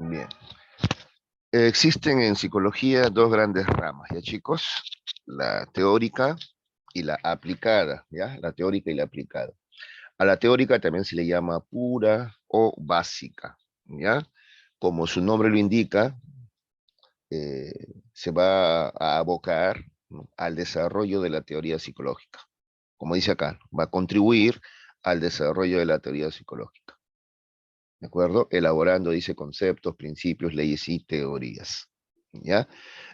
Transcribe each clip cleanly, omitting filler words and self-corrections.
Bien. Existen en psicología dos grandes ramas, ¿ya chicos? La teórica y la aplicada, ¿ya? La teórica y la aplicada. A la teórica también se le llama pura o básica, ¿ya? Como su nombre lo indica, se va a abocar, ¿no?, al desarrollo de la teoría psicológica. Como dice acá, va a contribuir al desarrollo de la teoría psicológica. ¿De acuerdo? Elaborando, dice, conceptos, principios, leyes y teorías. ¿Ya?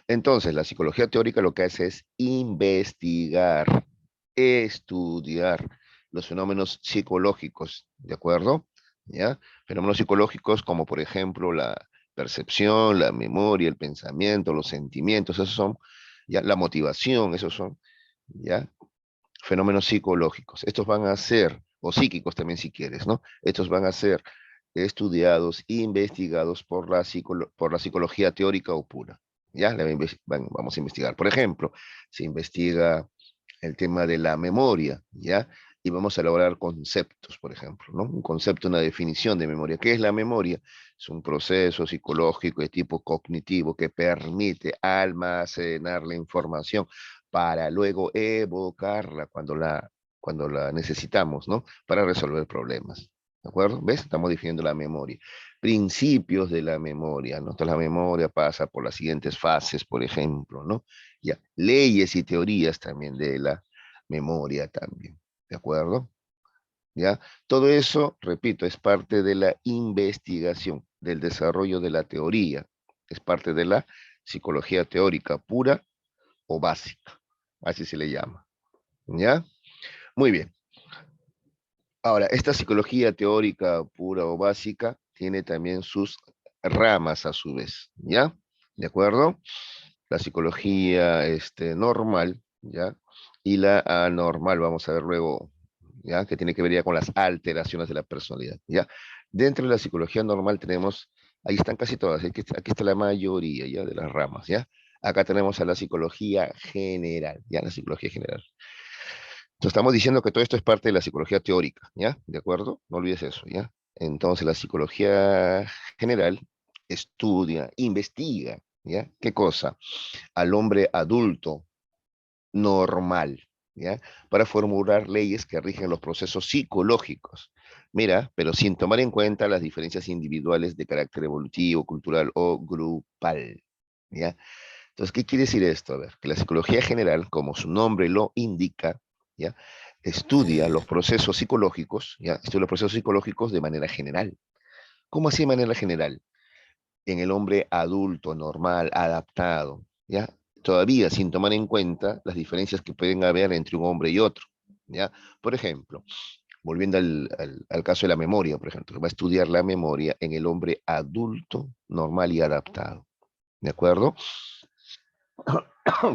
Entonces, la psicología teórica lo que hace es investigar, estudiar los fenómenos psicológicos, ¿de acuerdo? ¿Ya? Fenómenos psicológicos como, por ejemplo, la percepción, la memoria, el pensamiento, los sentimientos, esos son, ya, la motivación, esos son, ¿ya?, fenómenos psicológicos. Estos van a ser, o psíquicos también si quieres, ¿no? Estos van a ser estudiados, investigados por la psicología teórica o pura. ¿Ya? Vamos a investigar. Por ejemplo, se investiga el tema de la memoria, ¿ya? Y vamos a elaborar conceptos, por ejemplo, ¿no? Un concepto, una definición de memoria. ¿Qué es la memoria? Es un proceso psicológico de tipo cognitivo que permite almacenar la información para luego evocarla cuando la necesitamos, ¿no? Para resolver problemas. ¿De acuerdo? ¿Ves? Estamos definiendo la memoria. Principios de la memoria, ¿no? Entonces la memoria pasa por las siguientes fases, por ejemplo, ¿no? Ya, leyes y teorías también de la memoria también, ¿de acuerdo? ¿Ya? Todo eso, repito, es parte de la investigación, del desarrollo de la teoría, es parte de la psicología teórica pura o básica, así se le llama, ¿ya? Muy bien. Ahora, esta psicología teórica pura o básica tiene también sus ramas a su vez, ¿ya? ¿De acuerdo? La psicología normal, ¿ya? Y la anormal, vamos a ver luego, ¿ya? Que tiene que ver ya con las alteraciones de la personalidad, ¿ya? Dentro de la psicología normal tenemos, ahí están casi todas, aquí está la mayoría, ¿ya? De las ramas, ¿ya? Acá tenemos a la psicología general, ¿ya? La psicología general. Entonces estamos diciendo que todo esto es parte de la psicología teórica, ¿ya? ¿De acuerdo? No olvides eso, ¿ya? Entonces la psicología general estudia, investiga, ¿ya? ¿Qué cosa? Al hombre adulto normal, ¿ya? Para formular leyes que rigen los procesos psicológicos. Mira, pero sin tomar en cuenta las diferencias individuales de carácter evolutivo, cultural o grupal, ¿ya? Entonces, ¿qué quiere decir esto? A ver, que la psicología general, como su nombre lo indica, ¿ya? Estudia los procesos psicológicos, ¿ya? Estudia los procesos psicológicos de manera general. ¿Cómo así de manera general? En el hombre adulto, normal, adaptado, ¿ya? Todavía sin tomar en cuenta las diferencias que pueden haber entre un hombre y otro, ¿ya? Por ejemplo, volviendo al caso de la memoria, por ejemplo, va a estudiar la memoria en el hombre adulto, normal y adaptado, ¿de acuerdo?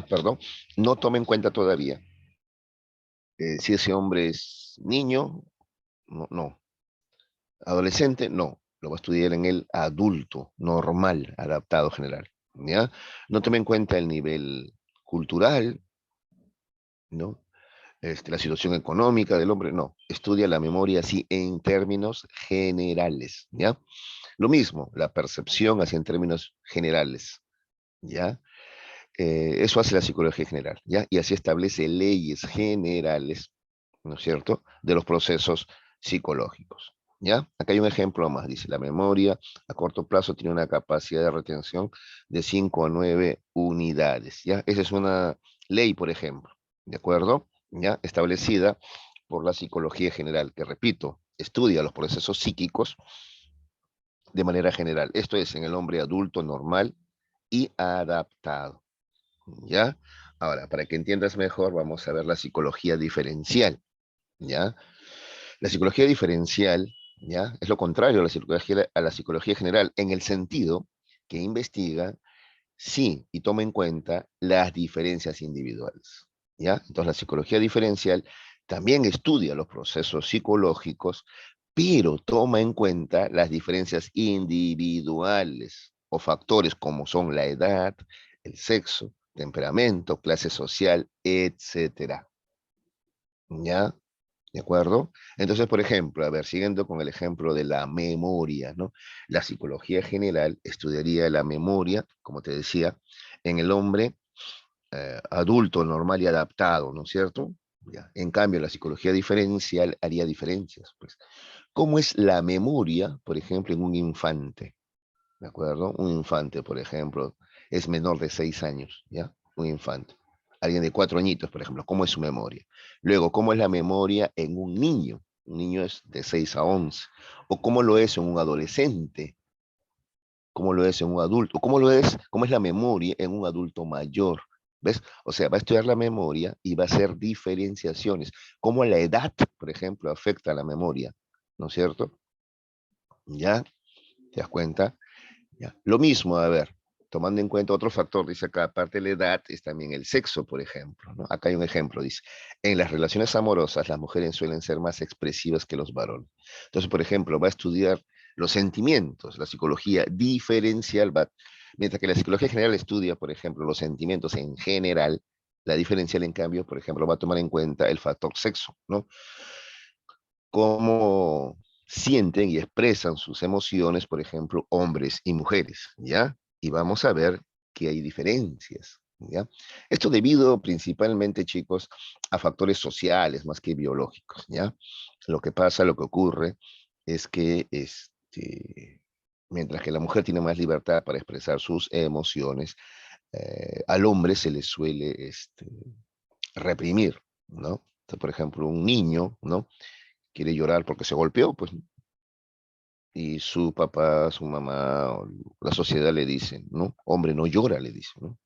Perdón, no toma en cuenta todavía si ese hombre es niño, no, no, adolescente, no, lo va a estudiar en el adulto, normal, adaptado general, ¿ya? No toma en cuenta el nivel cultural, ¿no? La situación económica del hombre, no, estudia la memoria así en términos generales, ¿ya? Lo mismo, la percepción así en términos generales, ¿ya? Eso hace la psicología general, ¿ya? Y así establece leyes generales, ¿no es cierto?, de los procesos psicológicos, ¿ya? Acá hay un ejemplo más, dice, la memoria a corto plazo tiene una capacidad de retención de 5 a 9 unidades, ¿ya? Esa es una ley, por ejemplo, ¿de acuerdo? ¿Ya? Establecida por la psicología general, que repito, estudia los procesos psíquicos de manera general. Esto es en el hombre adulto normal y adaptado. ¿Ya? Ahora, para que entiendas mejor, vamos a ver la psicología diferencial, ¿ya? La psicología diferencial, ¿ya? Es lo contrario a la psicología general, en el sentido que investiga, sí, y toma en cuenta las diferencias individuales, ¿ya? Entonces, la psicología diferencial también estudia los procesos psicológicos, pero toma en cuenta las diferencias individuales o factores como son la edad, el sexo, temperamento, clase social, etcétera. ¿Ya? ¿De acuerdo? Entonces, por ejemplo, a ver, siguiendo con el ejemplo de la memoria, ¿no? La psicología general estudiaría la memoria, como te decía, en el hombre adulto, normal y adaptado, ¿no es cierto? Ya. En cambio, la psicología diferencial haría diferencias, pues. ¿Cómo es la memoria, por ejemplo, en un infante? ¿De acuerdo? Un infante, por ejemplo, es menor de 6 años, ¿ya? Un infante. Alguien de 4 añitos, por ejemplo, ¿cómo es su memoria? Luego, ¿cómo es la memoria en un niño? Un niño es de 6 a 11. ¿O cómo lo es en un adolescente? ¿Cómo lo es en un adulto? ¿Cómo es la memoria en un adulto mayor? ¿Ves? O sea, va a estudiar la memoria y va a hacer diferenciaciones. ¿Cómo la edad, por ejemplo, afecta a la memoria? ¿No es cierto? ¿Ya? ¿Te das cuenta? ¿Ya? Lo mismo, a ver, tomando en cuenta otro factor, dice acá, aparte de la edad, es también el sexo, por ejemplo, ¿no? Acá hay un ejemplo, dice, en las relaciones amorosas, las mujeres suelen ser más expresivas que los varones. Entonces, por ejemplo, va a estudiar los sentimientos, la psicología diferencial, mientras que la psicología general estudia, por ejemplo, los sentimientos en general, la diferencial, en cambio, por ejemplo, va a tomar en cuenta el factor sexo, ¿no? Cómo sienten y expresan sus emociones, por ejemplo, hombres y mujeres, ¿ya? Y vamos a ver que hay diferencias, ¿ya? Esto debido principalmente, chicos, a factores sociales más que biológicos, ¿ya? Lo que pasa, lo que ocurre es que mientras que la mujer tiene más libertad para expresar sus emociones, al hombre se le suele reprimir, ¿no? Entonces, por ejemplo, un niño, ¿no? Quiere llorar porque se golpeó, pues, y su papá, su mamá, o la sociedad le dicen, ¿no? Hombre, no llora, le dicen, ¿no?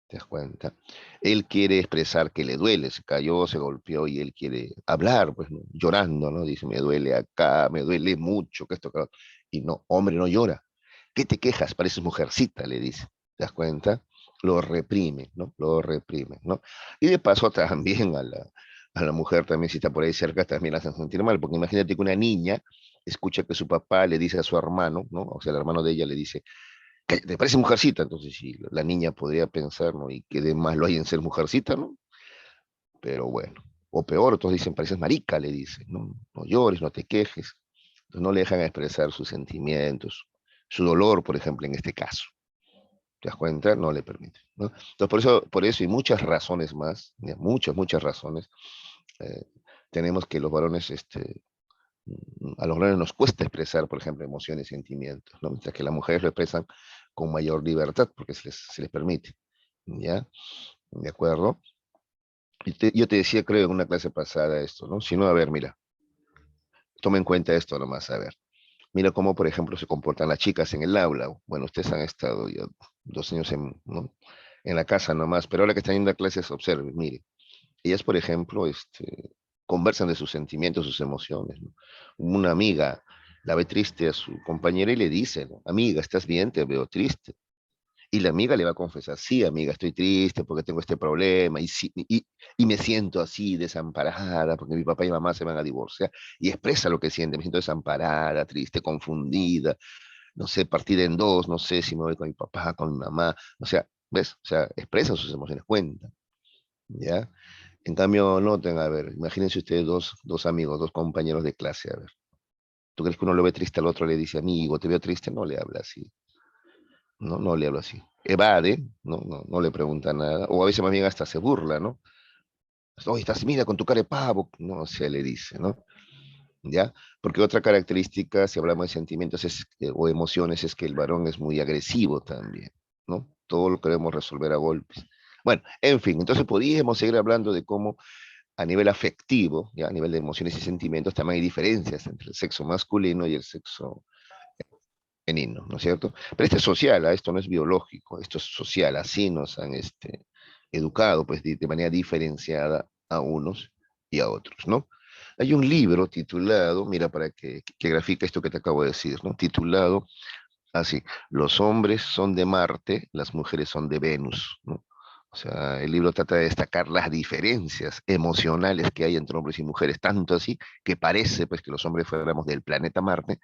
¿Te das cuenta? Él quiere expresar que le duele, se cayó, se golpeó y él quiere hablar, pues, ¿no? Llorando, ¿no? Dice, me duele acá, me duele mucho, que esto, que lo otro. Y no, hombre, no llora. ¿Qué te quejas? Pareces mujercita, le dice. ¿Te das cuenta? Lo reprime, ¿no? Lo reprime, ¿no? Y de paso también a la mujer, también si está por ahí cerca, también la hacen sentir mal, porque imagínate que una niña escucha que su papá le dice a su hermano, ¿no? O sea, el hermano de ella le dice, te parece mujercita, entonces sí, la niña podría pensar, ¿no? Y que de más lo hay en ser mujercita, ¿no? Pero bueno, o peor, otros dicen, pareces marica, le dicen, ¿no? No llores, no te quejes. Entonces no le dejan expresar sus sentimientos, su dolor, por ejemplo, en este caso. ¿Te das cuenta? No le permite, ¿no? Entonces, por eso y muchas razones más, muchas, muchas razones, eh, tenemos que los varones, a los varones nos cuesta expresar, por ejemplo, emociones y sentimientos, ¿no? Mientras que las mujeres lo expresan con mayor libertad porque se les permite, ¿ya? ¿De acuerdo? Yo te decía, creo, en una clase pasada esto, ¿no? Si no, a ver, mira, toma en cuenta esto nomás, a ver. Mira cómo, por ejemplo, se comportan las chicas en el aula. Bueno, ustedes han estado ya 2 años ¿no? en la casa nomás, pero ahora que están yendo a clases, observen, mire. Ellas, por ejemplo, conversan de sus sentimientos, sus emociones, ¿no? Una amiga la ve triste a su compañera y le dice, ¿no? Amiga, ¿estás bien? Te veo triste. Y la amiga le va a confesar, sí, amiga, estoy triste porque tengo este problema y me siento así desamparada porque mi papá y mamá se van a divorciar. Y expresa lo que siente, me siento desamparada, triste, confundida, no sé, partida en dos, no sé si me voy con mi papá, con mi mamá. O sea, ¿ves? O sea, expresa sus emociones, cuenta, ¿ya? En cambio, noten, a ver, imagínense ustedes dos amigos, dos compañeros de clase, a ver. ¿Tú crees que uno lo ve triste al otro le dice, amigo, te veo triste? No le habla así. No, no le hablo así. Evade, no le pregunta nada, o a veces más bien hasta se burla, ¿no? Oye, estás, mira, con tu cara de pavo, no se le dice, ¿no? ¿Ya? Porque otra característica, si hablamos de sentimientos o emociones, es que el varón es muy agresivo también, ¿no? Todo lo queremos resolver a golpes. Bueno, en fin, entonces podríamos seguir hablando de cómo a nivel afectivo, ya a nivel de emociones y sentimientos, también hay diferencias entre el sexo masculino y el sexo femenino, ¿no es cierto? Pero esto es social, esto no es biológico, esto es social, así nos han educado pues de manera diferenciada a unos y a otros, ¿no? Hay un libro titulado, mira para que grafica esto que te acabo de decir, ¿no? Titulado así, Los hombres son de Marte, las mujeres son de Venus, ¿no? O sea, el libro trata de destacar las diferencias emocionales que hay entre hombres y mujeres, tanto así que parece pues que los hombres fuéramos del planeta Marte,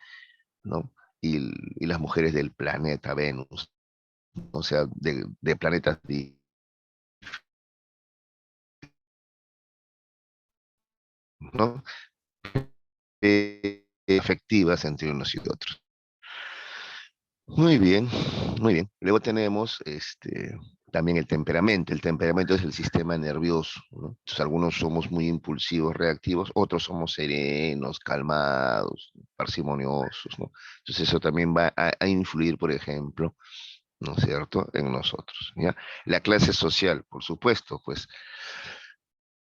¿no? Y las mujeres del planeta Venus, o sea, de planetas ¿no? Efectivas entre unos y otros. Muy bien, muy bien. Luego tenemos también el temperamento. El temperamento es el sistema nervioso, ¿no? Entonces, algunos somos muy impulsivos, reactivos, otros somos serenos, calmados, parsimoniosos, ¿no? Entonces eso también va a influir, por ejemplo, ¿no es cierto?, en nosotros, ¿ya? La clase social, por supuesto, pues,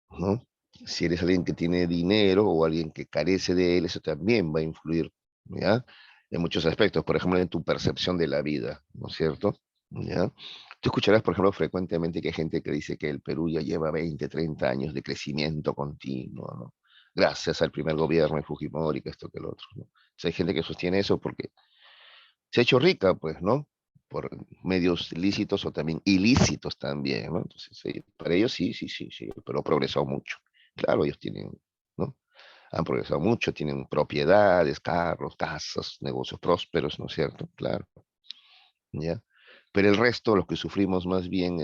¿no? Si eres alguien que tiene dinero o alguien que carece de él, eso también va a influir, ¿ya? En muchos aspectos, por ejemplo, en tu percepción de la vida, ¿no es cierto? ¿Ya? Tú escucharás, por ejemplo, frecuentemente que hay gente que dice que el Perú ya lleva 20, 30 años de crecimiento continuo, ¿no? Gracias al primer gobierno de Fujimori, que esto, que el otro, ¿no? Entonces, hay gente que sostiene eso porque se ha hecho rica, pues, ¿no? Por medios lícitos o también ilícitos también, ¿no? Entonces, para ellos sí, sí, sí, sí, pero ha progresado mucho. Claro, ellos tienen, ¿no? Han progresado mucho, tienen propiedades, carros, casas, negocios prósperos, ¿no es cierto? Claro, ¿ya? Pero el resto, los que sufrimos más bien,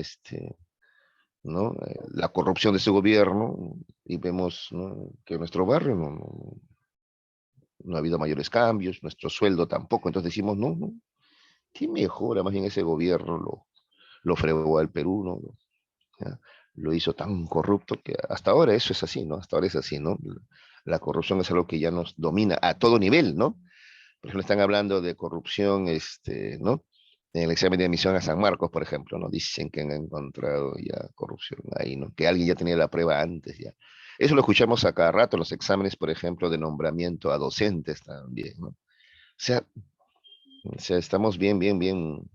¿no? La corrupción de ese gobierno, y vemos, ¿no?, que en nuestro barrio no ha habido mayores cambios, nuestro sueldo tampoco, entonces decimos, no, no, ¿qué mejora? Más bien ese gobierno lo fregó al Perú, ¿no? ¿Ya? Lo hizo tan corrupto que hasta ahora eso es así, ¿no? Hasta ahora es así, ¿no? La corrupción es algo que ya nos domina a todo nivel, ¿no? Por ejemplo, están hablando de corrupción, ¿no? En el examen de admisión a San Marcos, por ejemplo, ¿no? Dicen que han encontrado ya corrupción ahí, ¿no? Que alguien ya tenía la prueba antes, ya. Eso lo escuchamos a cada rato en los exámenes, por ejemplo, de nombramiento a docentes también, ¿no? O sea, estamos bien, bien, bien,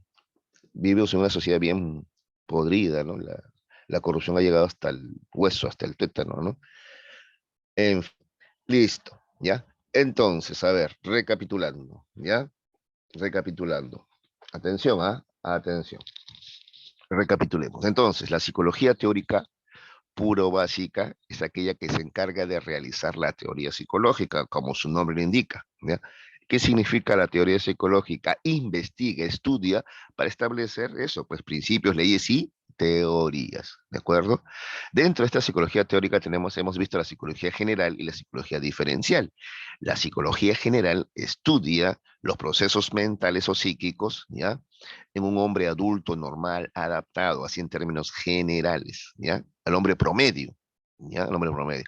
vivimos en una sociedad bien podrida, ¿no? La corrupción ha llegado hasta el hueso, hasta el tétano, ¿no? En listo, ¿ya? Entonces, a ver, recapitulando, ¿ya? Recapitulando. Atención, ¿ah? Atención. Recapitulemos. Entonces, la psicología teórica puro básica es aquella que se encarga de realizar la teoría psicológica, como su nombre lo indica, ¿ya? ¿Qué significa la teoría psicológica? Investiga, estudia para establecer eso, pues principios, leyes y teorías, ¿de acuerdo? Dentro de esta psicología teórica hemos visto la psicología general y la psicología diferencial. La psicología general estudia los procesos mentales o psíquicos, ¿ya?, en un hombre adulto, normal, adaptado, así en términos generales, ¿ya? Al hombre promedio, ¿ya? Al hombre promedio.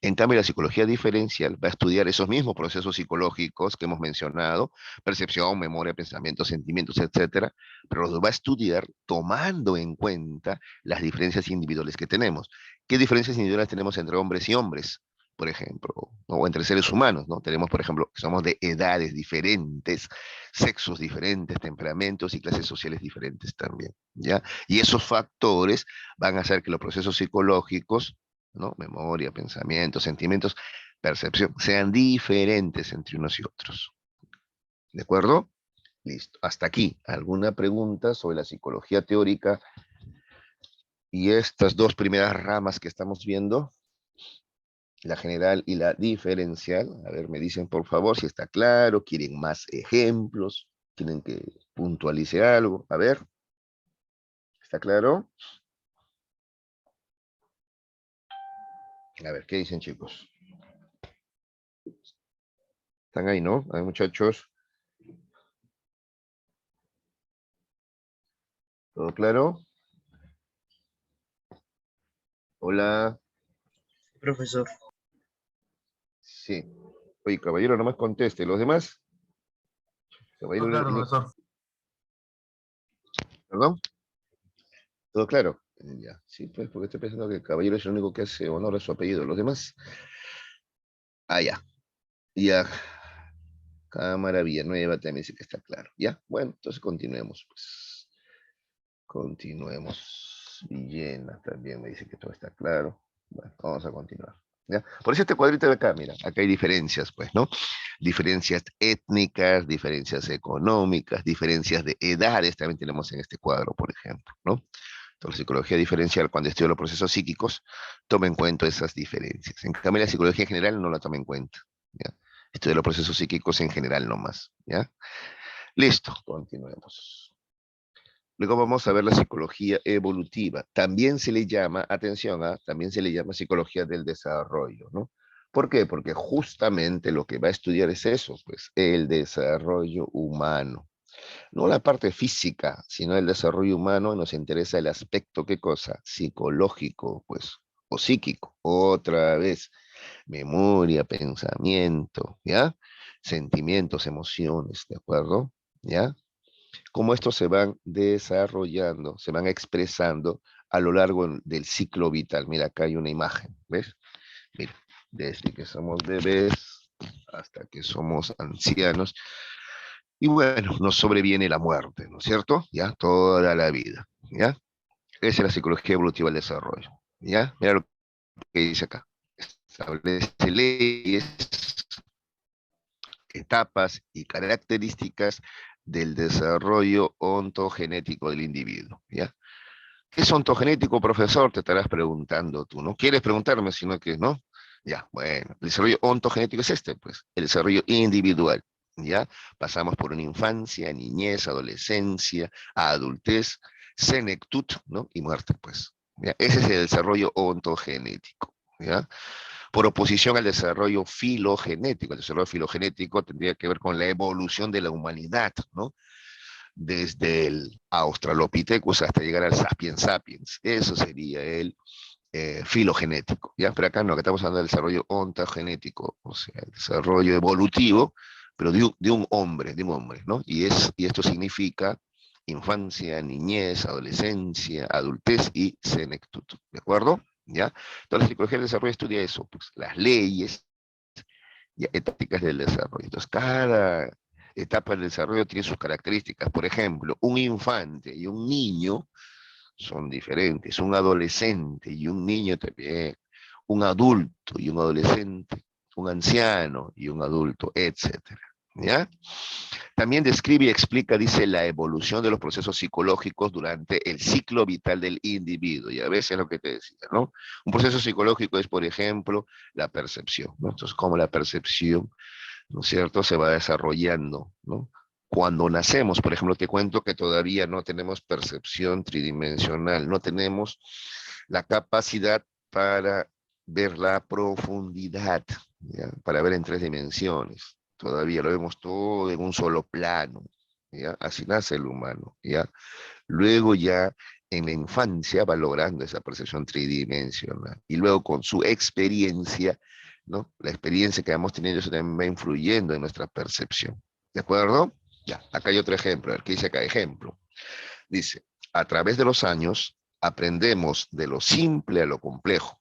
En cambio, la psicología diferencial va a estudiar esos mismos procesos psicológicos que hemos mencionado, percepción, memoria, pensamientos, sentimientos, etcétera, pero los va a estudiar tomando en cuenta las diferencias individuales que tenemos. ¿Qué diferencias individuales tenemos entre hombres y hombres? Por ejemplo, ¿no? O entre seres humanos, ¿no? Tenemos, por ejemplo, que somos de edades diferentes, sexos diferentes, temperamentos y clases sociales diferentes también, ¿ya? Y esos factores van a hacer que los procesos psicológicos, ¿no? Memoria, pensamientos, sentimientos, percepción, sean diferentes entre unos y otros. ¿De acuerdo? Listo. Hasta aquí. ¿Alguna pregunta sobre la psicología teórica y estas dos primeras ramas que estamos viendo? La general y la diferencial. A ver, me dicen por favor si está claro, quieren más ejemplos, quieren que puntualice algo. A ver, ¿está claro? A ver, ¿qué dicen, chicos? ¿Están ahí, no? A ver, muchachos, ¿todo claro? Hola. Profesor. Sí. Oye, caballero, nomás conteste. ¿Los demás? Todo Caballero, claro, profesor. ¿perdón? ¿Todo claro? Ya, sí, pues, porque estoy pensando que el caballero es el único que hace honor a su apellido. ¿Los demás? Ah, ya. Ya. Cámara Villanueva también dice que está claro. Ya, bueno, entonces continuemos, pues. Continuemos. Villena también me dice que todo está claro. Bueno, vamos a continuar. ¿Ya? Por eso este cuadrito de acá, mira, acá hay diferencias, pues, ¿no? Diferencias étnicas, diferencias económicas, diferencias de edades, también tenemos en este cuadro, por ejemplo, ¿no? Entonces, la psicología diferencial, cuando estudia los procesos psíquicos, toma en cuenta esas diferencias. En cambio, la psicología general no la toma en cuenta, ¿ya? Estudia los procesos psíquicos en general nomás, ¿ya? Listo, continuemos. Luego vamos a ver la psicología evolutiva. También se le llama, atención, también se le llama psicología del desarrollo, ¿no? ¿Por qué? Porque justamente lo que va a estudiar es eso, pues, el desarrollo humano. No la parte física, sino el desarrollo humano, nos interesa el aspecto, ¿qué cosa? Psicológico, pues, o psíquico. Otra vez, memoria, pensamiento, ¿ya? Sentimientos, emociones, ¿de acuerdo? ¿Ya? Cómo estos se van desarrollando, se van expresando a lo largo del ciclo vital. Mira, acá hay una imagen, ¿ves? Mira, desde que somos bebés hasta que somos ancianos. Y bueno, nos sobreviene la muerte, ¿no es cierto? Ya, toda la vida, ¿ya? Esa es la psicología evolutiva del desarrollo, ¿ya? Mira lo que dice acá. Establece leyes, etapas y características del desarrollo ontogenético del individuo, ¿ya? ¿Qué es ontogenético, profesor? Te estarás preguntando tú. No quieres preguntarme, sino que no. Ya, bueno, el desarrollo ontogenético es este, pues, el desarrollo individual. ¿Ya? Pasamos por una infancia, niñez, adolescencia, adultez, senectud, ¿no? Y muerte, pues. ¿Ya? Ese es el desarrollo ontogenético. ¿Ya? Por oposición al desarrollo filogenético. El desarrollo filogenético tendría que ver con la evolución de la humanidad, ¿no? Desde el Australopithecus hasta llegar al Sapiens sapiens. Eso sería el filogenético. ¿Ya? Pero acá no, que estamos hablando del desarrollo ontogenético, o sea, el desarrollo evolutivo, pero de un hombre, ¿no? Y esto significa infancia, niñez, adolescencia, adultez y senectud. ¿De acuerdo? ¿Ya? Entonces, la psicología del desarrollo estudia eso, pues, las leyes y éticas del desarrollo. Entonces, cada etapa del desarrollo tiene sus características. Por ejemplo, un infante y un niño son diferentes. Un adolescente y un niño también. Un adulto y un adolescente. Un anciano y un adulto, etcétera. ¿Ya? También describe y explica, dice, la evolución de los procesos psicológicos durante el ciclo vital del individuo. Y a veces es lo que te decía, ¿no? Un proceso psicológico es, por ejemplo, la percepción, ¿no? Entonces, como la percepción, ¿no es cierto?, se va desarrollando, ¿no? Cuando nacemos, por ejemplo, te cuento que todavía no tenemos percepción tridimensional, no tenemos la capacidad para ver la profundidad, ¿ya? Para ver en tres dimensiones. Todavía lo vemos todo en un solo plano, ¿ya? Así nace el humano, ¿ya? Luego ya en la infancia va logrando esa percepción tridimensional. Y luego con su experiencia, ¿no? La experiencia que vamos teniendo, eso también va influyendo en nuestra percepción. ¿De acuerdo? Ya, acá hay otro ejemplo. A ver, ¿qué dice acá? Ejemplo. Dice, a través de los años aprendemos de lo simple a lo complejo.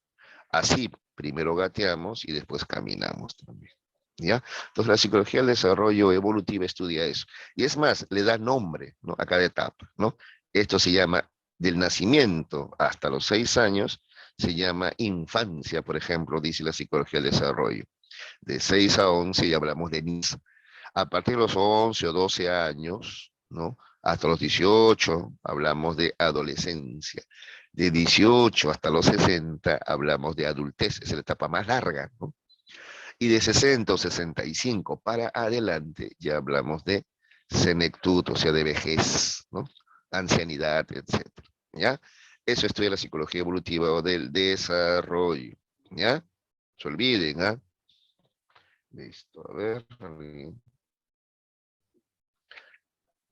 Así, primero gateamos y después caminamos también. ¿Ya? Entonces la psicología del desarrollo evolutivo estudia eso. Y es más, le da nombre, ¿no?, a cada etapa, ¿no? Esto se llama del nacimiento hasta los 6 años, se llama infancia, por ejemplo, dice la psicología del desarrollo. De 6 a 11 ya hablamos de niñez. A partir de los 11 o 12 años, ¿no?, hasta los 18 hablamos de adolescencia. De 18 hasta los 60 hablamos de adultez, es la etapa más larga, ¿no? Y de 60 o 65 para adelante ya hablamos de senectud, o sea, de vejez, ¿no? Ancianidad, etcétera. ¿Ya? Eso estudia la psicología evolutiva o del desarrollo. ¿Ya? No se olviden, ¿ah? Listo, a ver.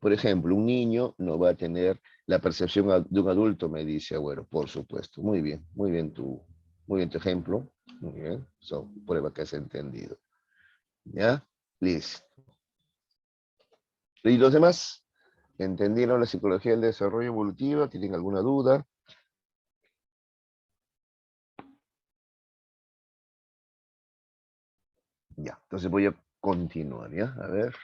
Por ejemplo, un niño no va a tener la percepción de un adulto, me dice Agüero, por supuesto. Muy bien tu ejemplo. Muy bien, prueba que has entendido. ¿Ya? Listo. ¿Y los demás? ¿Entendieron la psicología del desarrollo evolutivo? ¿Tienen alguna duda? Ya, entonces voy a continuar, ¿ya? A ver.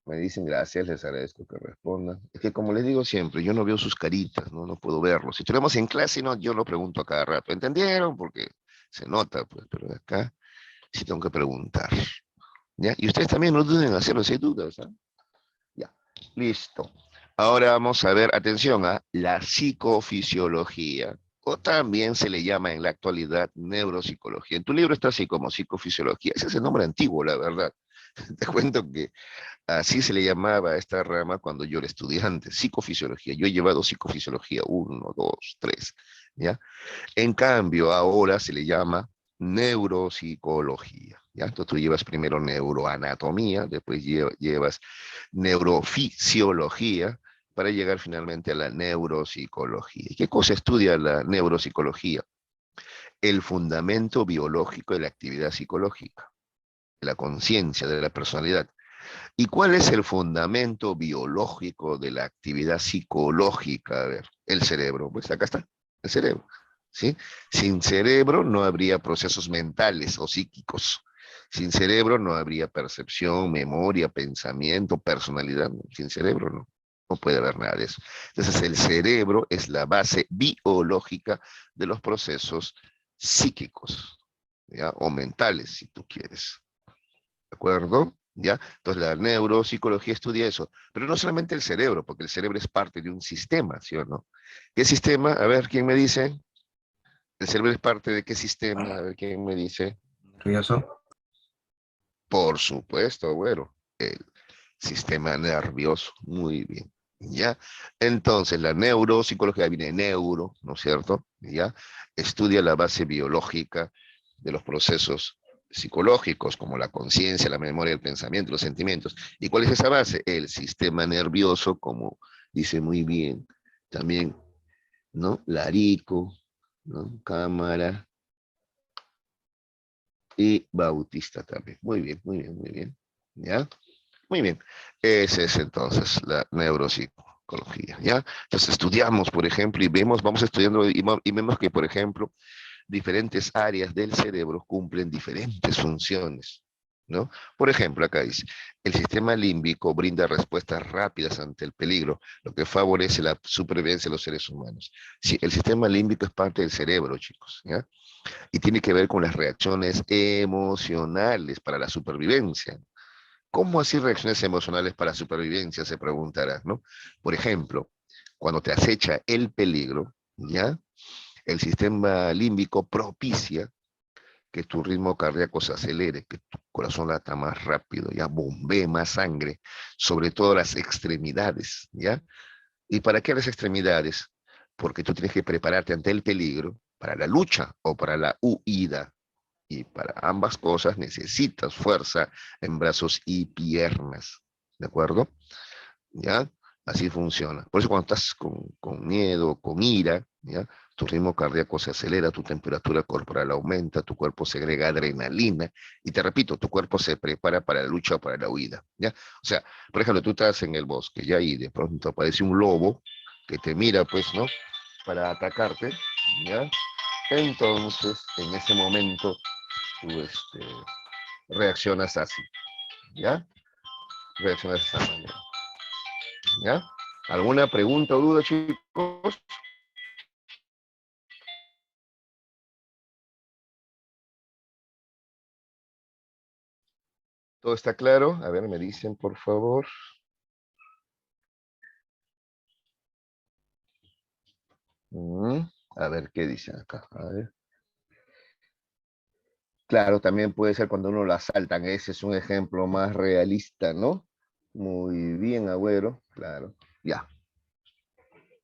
Me dicen gracias, les agradezco que respondan. Es que como les digo siempre, yo no veo sus caritas, no, no puedo verlos. Si estuviéramos en clase, no, yo lo pregunto a cada rato. ¿Entendieron? Porque se nota, pues, pero acá sí tengo que preguntar. ¿Ya? Y ustedes también no duden en hacerlo si hay dudas, ¿ah? Ya, listo. Ahora vamos a ver, atención, a la psicofisiología, o también se le llama en la actualidad neuropsicología. En tu libro está así como psicofisiología. Ese es el nombre antiguo, la verdad. Te cuento que así se le llamaba a esta rama cuando yo era estudiante, psicofisiología. Yo he llevado psicofisiología 1, 2, 3, ¿ya? En cambio, ahora se le llama neuropsicología. ¿Ya? Entonces tú llevas primero neuroanatomía, después llevas neurofisiología, para llegar finalmente a la neuropsicología. ¿Qué cosa estudia la neuropsicología? El fundamento biológico de la actividad psicológica, de la conciencia, de la personalidad. ¿Y cuál es el fundamento biológico de la actividad psicológica? A ver, el cerebro. Pues acá está, el cerebro. ¿Sí? Sin cerebro no habría procesos mentales o psíquicos. Sin cerebro no habría percepción, memoria, pensamiento, personalidad. Sin cerebro no. No puede haber nada de eso. Entonces el cerebro es la base biológica de los procesos psíquicos, ¿ya? O mentales, si tú quieres. ¿De acuerdo? ¿Ya? Entonces la neuropsicología estudia eso, pero no solamente el cerebro, porque el cerebro es parte de un sistema, ¿sí o no? ¿Qué sistema? A ver, ¿quién me dice? ¿El cerebro es parte de qué sistema? A ver, ¿quién me dice? Nervioso. Por supuesto, bueno, el sistema nervioso, muy bien. ¿Ya? Entonces, la neuropsicología viene de neuro, ¿no es cierto? ¿Ya? Estudia la base biológica de los procesos psicológicos, como la conciencia, la memoria, el pensamiento, los sentimientos. ¿Y cuál es esa base? El sistema nervioso, como dice muy bien también, ¿no? Larico, ¿no? Cámara y Bautista también. Muy bien, muy bien, muy bien. ¿Ya? Muy bien, esa es entonces la neuropsicología, ¿ya? Entonces estudiamos, por ejemplo, y vemos, vamos estudiando y vemos que, por ejemplo, diferentes áreas del cerebro cumplen diferentes funciones, ¿no? Por ejemplo, acá dice, el sistema límbico brinda respuestas rápidas ante el peligro, lo que favorece la supervivencia de los seres humanos. Sí, el sistema límbico es parte del cerebro, chicos, ¿ya? Y tiene que ver con las reacciones emocionales para la supervivencia. ¿Cómo así reacciones emocionales para supervivencia? Se preguntará, ¿no? Por ejemplo, cuando te acecha el peligro, ¿ya? El sistema límbico propicia que tu ritmo cardíaco se acelere, que tu corazón lata más rápido, ya bombee más sangre, sobre todo las extremidades, ¿ya? ¿Y para qué las extremidades? Porque tú tienes que prepararte ante el peligro para la lucha o para la huida. Y para ambas cosas necesitas fuerza en brazos y piernas. ¿De acuerdo? ¿Ya? Así funciona. Por eso cuando estás con miedo, con ira, ¿ya? Tu ritmo cardíaco se acelera, tu temperatura corporal aumenta, tu cuerpo segrega adrenalina, y te repito, tu cuerpo se prepara para la lucha o para la huida, ¿ya? O sea, por ejemplo, tú estás en el bosque, ¿ya? Y de pronto aparece un lobo que te mira, pues, ¿no? Para atacarte, ¿ya? Entonces, en ese momento, tú reaccionas así, ¿ya? Reaccionas de esa manera, ¿ya? ¿Alguna pregunta o duda, chicos? ¿Todo está claro? A ver, me dicen, por favor. A ver, ¿qué dicen acá? A ver. Claro, también puede ser cuando uno lo asaltan. Ese es un ejemplo más realista, ¿no? Muy bien, Agüero. Claro. Ya.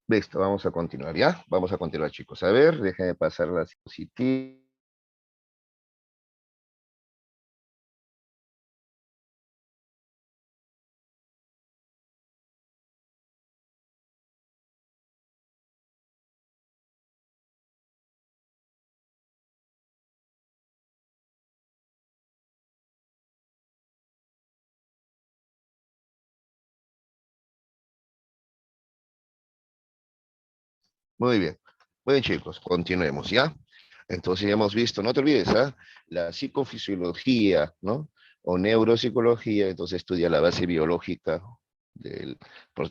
Listo, vamos a continuar, ¿ya? Vamos a continuar, chicos. A ver, déjenme pasar la diapositiva. Muy bien. Muy bien, chicos, continuemos, ¿ya? Entonces ya hemos visto, no te olvides, ¿ah? La psicofisiología, ¿no? O neuropsicología, entonces estudia la base biológica de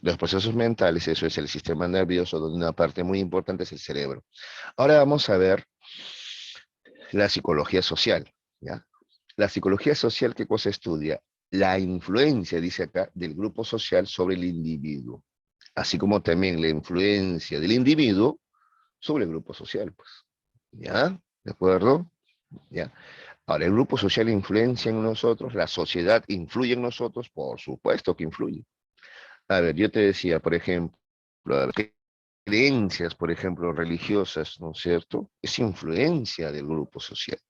los procesos mentales, eso es el sistema nervioso, donde una parte muy importante es el cerebro. Ahora vamos a ver la psicología social, ¿ya? La psicología social, ¿qué cosa estudia? La influencia, dice acá, del grupo social sobre el individuo, así como también la influencia del individuo sobre el grupo social, pues. ¿Ya? ¿De acuerdo? ¿Ya? Ahora, el grupo social influencia en nosotros, la sociedad influye en nosotros, por supuesto que influye. A ver, yo te decía, por ejemplo, a ver, creencias, por ejemplo, religiosas, ¿no es cierto? Es influencia del grupo social.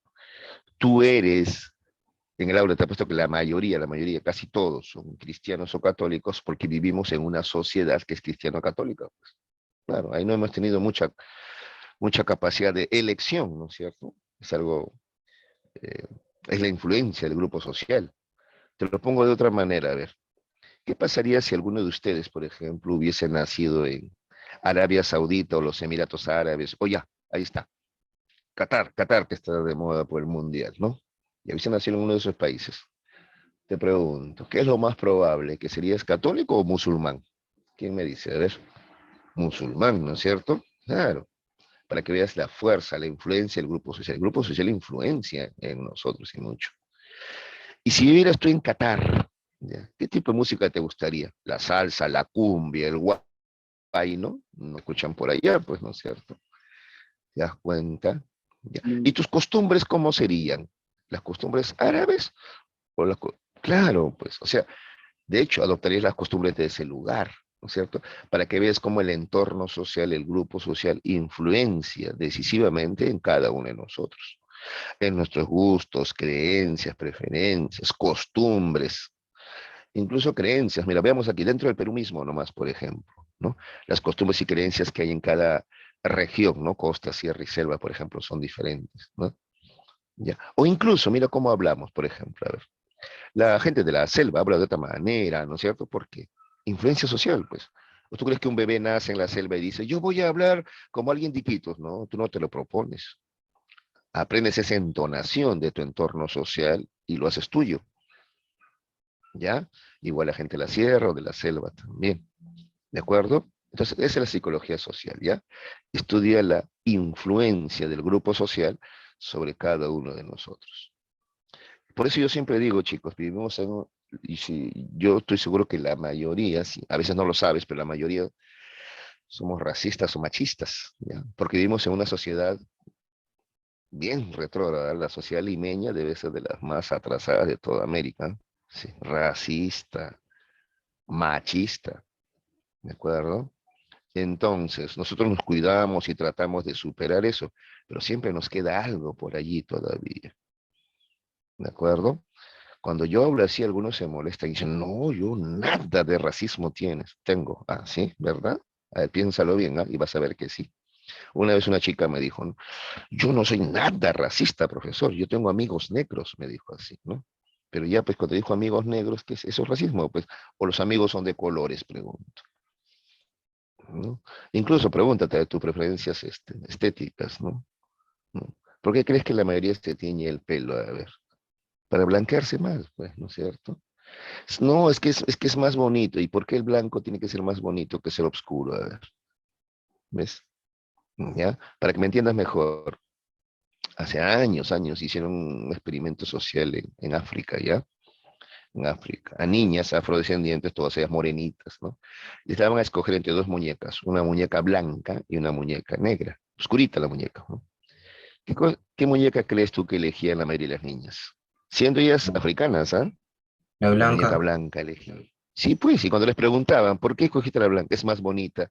Tú eres, en el aula te ha puesto que la mayoría, casi todos son cristianos o católicos porque vivimos en una sociedad que es cristiano-católica. Pues. Claro, ahí no hemos tenido mucha capacidad de elección, ¿no es cierto? Es algo, eh, es la influencia del grupo social. Te lo pongo de otra manera, a ver. ¿Qué pasaría si alguno de ustedes, por ejemplo, hubiese nacido en Arabia Saudita o los Emiratos Árabes? O ya, ahí está. Qatar, que está de moda por el mundial, ¿no? Y hubiese nacido en uno de esos países. Te pregunto, ¿qué es lo más probable? ¿Que serías católico o musulmán? ¿Quién me dice? A ver, musulmán, ¿no es cierto? Claro, para que veas la fuerza, la influencia del grupo social. El grupo social influencia en nosotros y mucho. Y si vivieras tú en Qatar, ¿ya? ¿Qué tipo de música te gustaría? La salsa, la cumbia, el guay, ¿no? No escuchan por allá, pues, ¿no es cierto? ¿Te das cuenta? ¿Ya? ¿Y Mm, tus costumbres cómo serían? ¿Las costumbres árabes? O claro, pues, o sea, de hecho, adoptarías las costumbres de ese lugar, ¿no es cierto? Para que veas cómo el entorno social, el grupo social, influencia decisivamente en cada uno de nosotros, en nuestros gustos, creencias, preferencias, costumbres, incluso creencias. Mira, veamos aquí dentro del Perú mismo nomás, por ejemplo, ¿no? Las costumbres y creencias que hay en cada región, ¿no? Costa, sierra y selva, por ejemplo, son diferentes, ¿no? Ya. O incluso, mira cómo hablamos, por ejemplo, a ver. La gente de la selva habla de otra manera, ¿no es cierto? Porque influencia social, pues. ¿O tú crees que un bebé nace en la selva y dice, yo voy a hablar como alguien de Iquitos? No, tú no te lo propones. Aprendes esa entonación de tu entorno social y lo haces tuyo, ¿ya? Igual la gente de la sierra o de la selva también, ¿de acuerdo? Entonces, esa es la psicología social, ¿ya? Estudia la influencia del grupo social sobre cada uno de nosotros. Por eso yo siempre digo, chicos, vivimos en, y si, yo estoy seguro que la mayoría, sí, a veces no lo sabes, pero la mayoría somos racistas o machistas, ¿ya? Porque vivimos en una sociedad bien retrógrada. La sociedad limeña debe ser de las más atrasadas de toda América. Sí, racista, machista, ¿de acuerdo? Entonces, nosotros nos cuidamos y tratamos de superar eso, pero siempre nos queda algo por allí todavía, ¿de acuerdo? Cuando yo hablo así, algunos se molestan y dicen, no, yo nada de racismo tengo. Ah, sí, ¿verdad? A ver, piénsalo bien, ¿ah? Y vas a ver que sí. Una vez una chica me dijo, ¿no? Yo no soy nada racista, profesor, yo tengo amigos negros, me dijo así, ¿no? Pero ya, pues, cuando dijo amigos negros, ¿qué es eso? ¿Es racismo? Pues, o los amigos son de colores, pregunto, ¿no? Incluso pregúntate de tus preferencias estéticas, ¿no? ¿No? ¿Por qué crees que la mayoría se tiñe el pelo? A ver, para blanquearse más, pues, ¿no es cierto? No, es que es más bonito. ¿Y por qué el blanco tiene que ser más bonito que ser oscuro? A ver, ¿ves? ¿Ya? Para que me entiendas mejor, hace años hicieron un experimento social en África, ¿ya? En África, a niñas afrodescendientes, todas ellas morenitas, ¿no? Les daban a escoger entre dos muñecas, una muñeca blanca y una muñeca negra, oscurita la muñeca, ¿no? ¿Qué muñeca crees tú que elegían la mayoría de las niñas? Siendo ellas africanas, ¿ah? la La muñeca blanca. blanca elegí. Sí, pues, y cuando les preguntaban, ¿por qué escogiste la blanca? Es más bonita.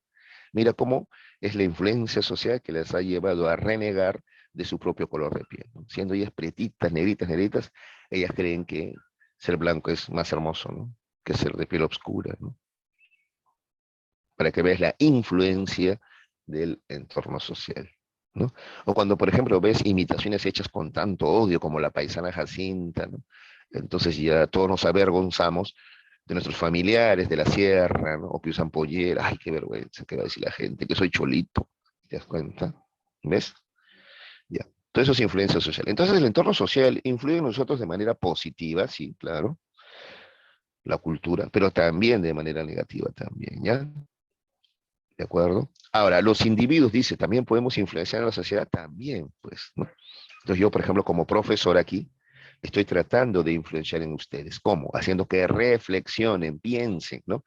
Mira cómo es la influencia social que les ha llevado a renegar de su propio color de piel, ¿no? Siendo ellas prietitas, negritas, ellas creen que ser blanco es más hermoso, ¿no? Que ser de piel oscura, ¿no? Para que veas la influencia del entorno social, ¿no? O cuando, por ejemplo, ves imitaciones hechas con tanto odio como la paisana Jacinta, ¿no? Entonces ya todos nos avergonzamos de nuestros familiares de la sierra, ¿no? O que usan pollera. Ay, qué vergüenza, qué va a decir la gente, que soy cholito. ¿Te das cuenta? ¿Ves? Ya. Todo eso es influencia social. Entonces el entorno social influye en nosotros de manera positiva, sí, claro, la cultura, pero también de manera negativa también, ¿ya? ¿De acuerdo? Ahora, los individuos, dice, también podemos influenciar a la sociedad, también, pues, ¿no? Entonces yo, por ejemplo, como profesor aquí, estoy tratando de influenciar en ustedes. ¿Cómo? Haciendo que reflexionen, piensen, ¿no?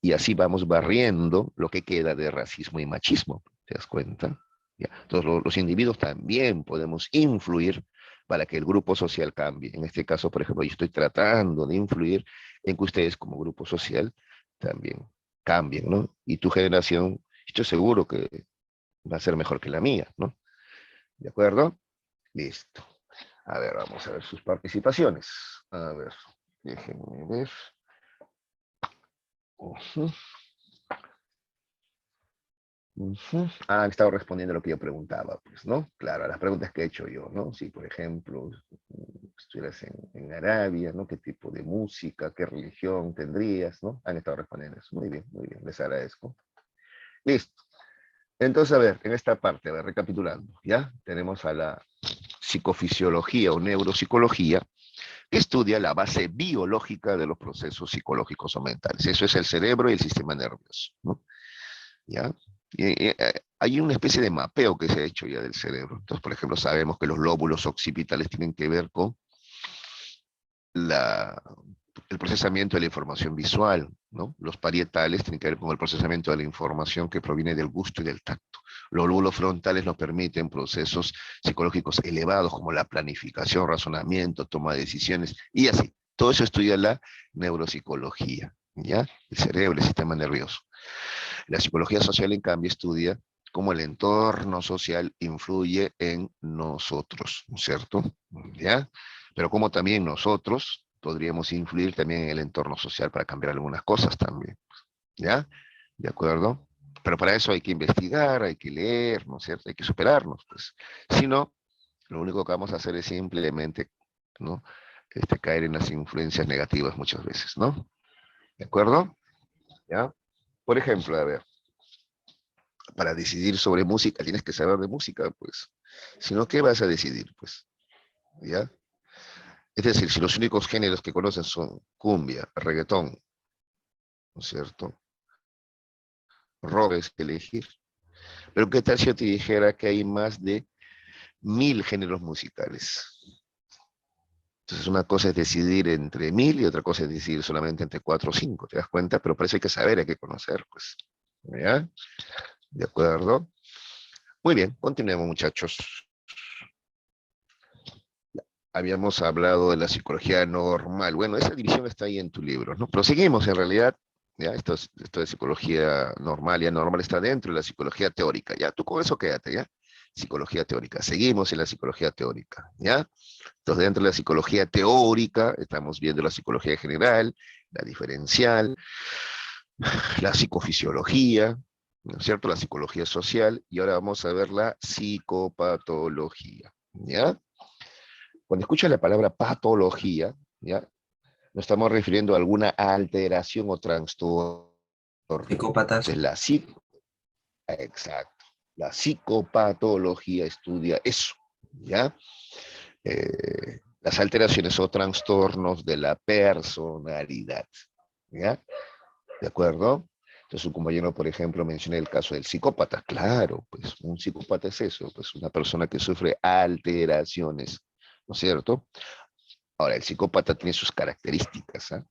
Y así vamos barriendo lo que queda de racismo y machismo. ¿Te das cuenta? ¿Ya? Entonces los individuos también podemos influir para que el grupo social cambie. En este caso, por ejemplo, yo estoy tratando de influir en que ustedes como grupo social también cambien, ¿no? Y tu generación, estoy seguro que va a ser mejor que la mía, ¿no? ¿De acuerdo? Listo. A ver, vamos a ver sus participaciones. A ver, déjenme ver. Ujú, ujú. Ah, han estado respondiendo a lo que yo preguntaba, pues, ¿no? Claro, a las preguntas que he hecho yo, ¿no? Si, por ejemplo, estuvieras en Arabia, ¿no? ¿Qué tipo de música, qué religión tendrías, ¿no? Han estado respondiendo eso. Muy bien, les agradezco. Listo. Entonces, a ver, en esta parte, a ver, recapitulando, ¿ya? Tenemos a la psicofisiología o neuropsicología, que estudia la base biológica de los procesos psicológicos o mentales. Eso es el cerebro y el sistema nervioso, ¿no? ¿Ya? Hay una especie de mapeo que se ha hecho ya del cerebro. Entonces, por ejemplo, sabemos que los lóbulos occipitales tienen que ver con la, el procesamiento de la información visual, ¿no? Los parietales tienen que ver con el procesamiento de la información que proviene del gusto y del tacto. Los lóbulos frontales nos permiten procesos psicológicos elevados como la planificación, razonamiento, toma de decisiones y así. Todo eso estudia la neuropsicología, ¿ya? El cerebro, el sistema nervioso. La psicología social, en cambio, estudia cómo el entorno social influye en nosotros, ¿no es cierto? ¿Ya? Pero cómo también nosotros podríamos influir también en el entorno social para cambiar algunas cosas también, ¿ya? ¿De acuerdo? Pero para eso hay que investigar, hay que leer, ¿no es cierto? Hay que superarnos, pues. Si no, lo único que vamos a hacer es simplemente, ¿no? Caer en las influencias negativas muchas veces, ¿no? ¿De acuerdo? ¿Ya? Por ejemplo, a ver, para decidir sobre música tienes que saber de música, pues. Si no, ¿qué vas a decidir, pues? ¿Ya? Es decir, si los únicos géneros que conocen son cumbia, reggaetón, ¿no es cierto? Rock es que elegir. Pero ¿qué tal si yo te dijera que hay más de 1000 géneros musicales? Entonces una cosa es decidir entre 1000 y otra cosa es decidir solamente entre 4 o 5, ¿te das cuenta? Pero para eso hay que saber, hay que conocer, pues. ¿Ya? ¿De acuerdo? Muy bien, continuemos, muchachos. Habíamos hablado de la psicología normal. Bueno, esa división está ahí en tu libro, ¿no? Proseguimos, en realidad, ya, esto de psicología normal y anormal está dentro de la psicología teórica, ya, tú con eso quédate, ya. Psicología teórica, seguimos en la psicología teórica, ya. Entonces, dentro de la psicología teórica, estamos viendo la psicología general, la diferencial, la psicofisiología, ¿no es cierto? La psicología social, y ahora vamos a ver la psicopatología, ¿ya? Cuando escuchas la palabra patología, ¿ya? Nos estamos refiriendo a alguna alteración o trastorno. Psicópatas. Entonces, exacto, la psicopatología estudia eso, ¿ya? Las alteraciones o trastornos de la personalidad, ¿ya? ¿De acuerdo? Entonces, un compañero, por ejemplo, mencioné el caso del psicópata. Claro, pues un psicópata es eso, pues una persona que sufre alteraciones, ¿no es cierto? Ahora, el psicópata tiene sus características, ¿ah?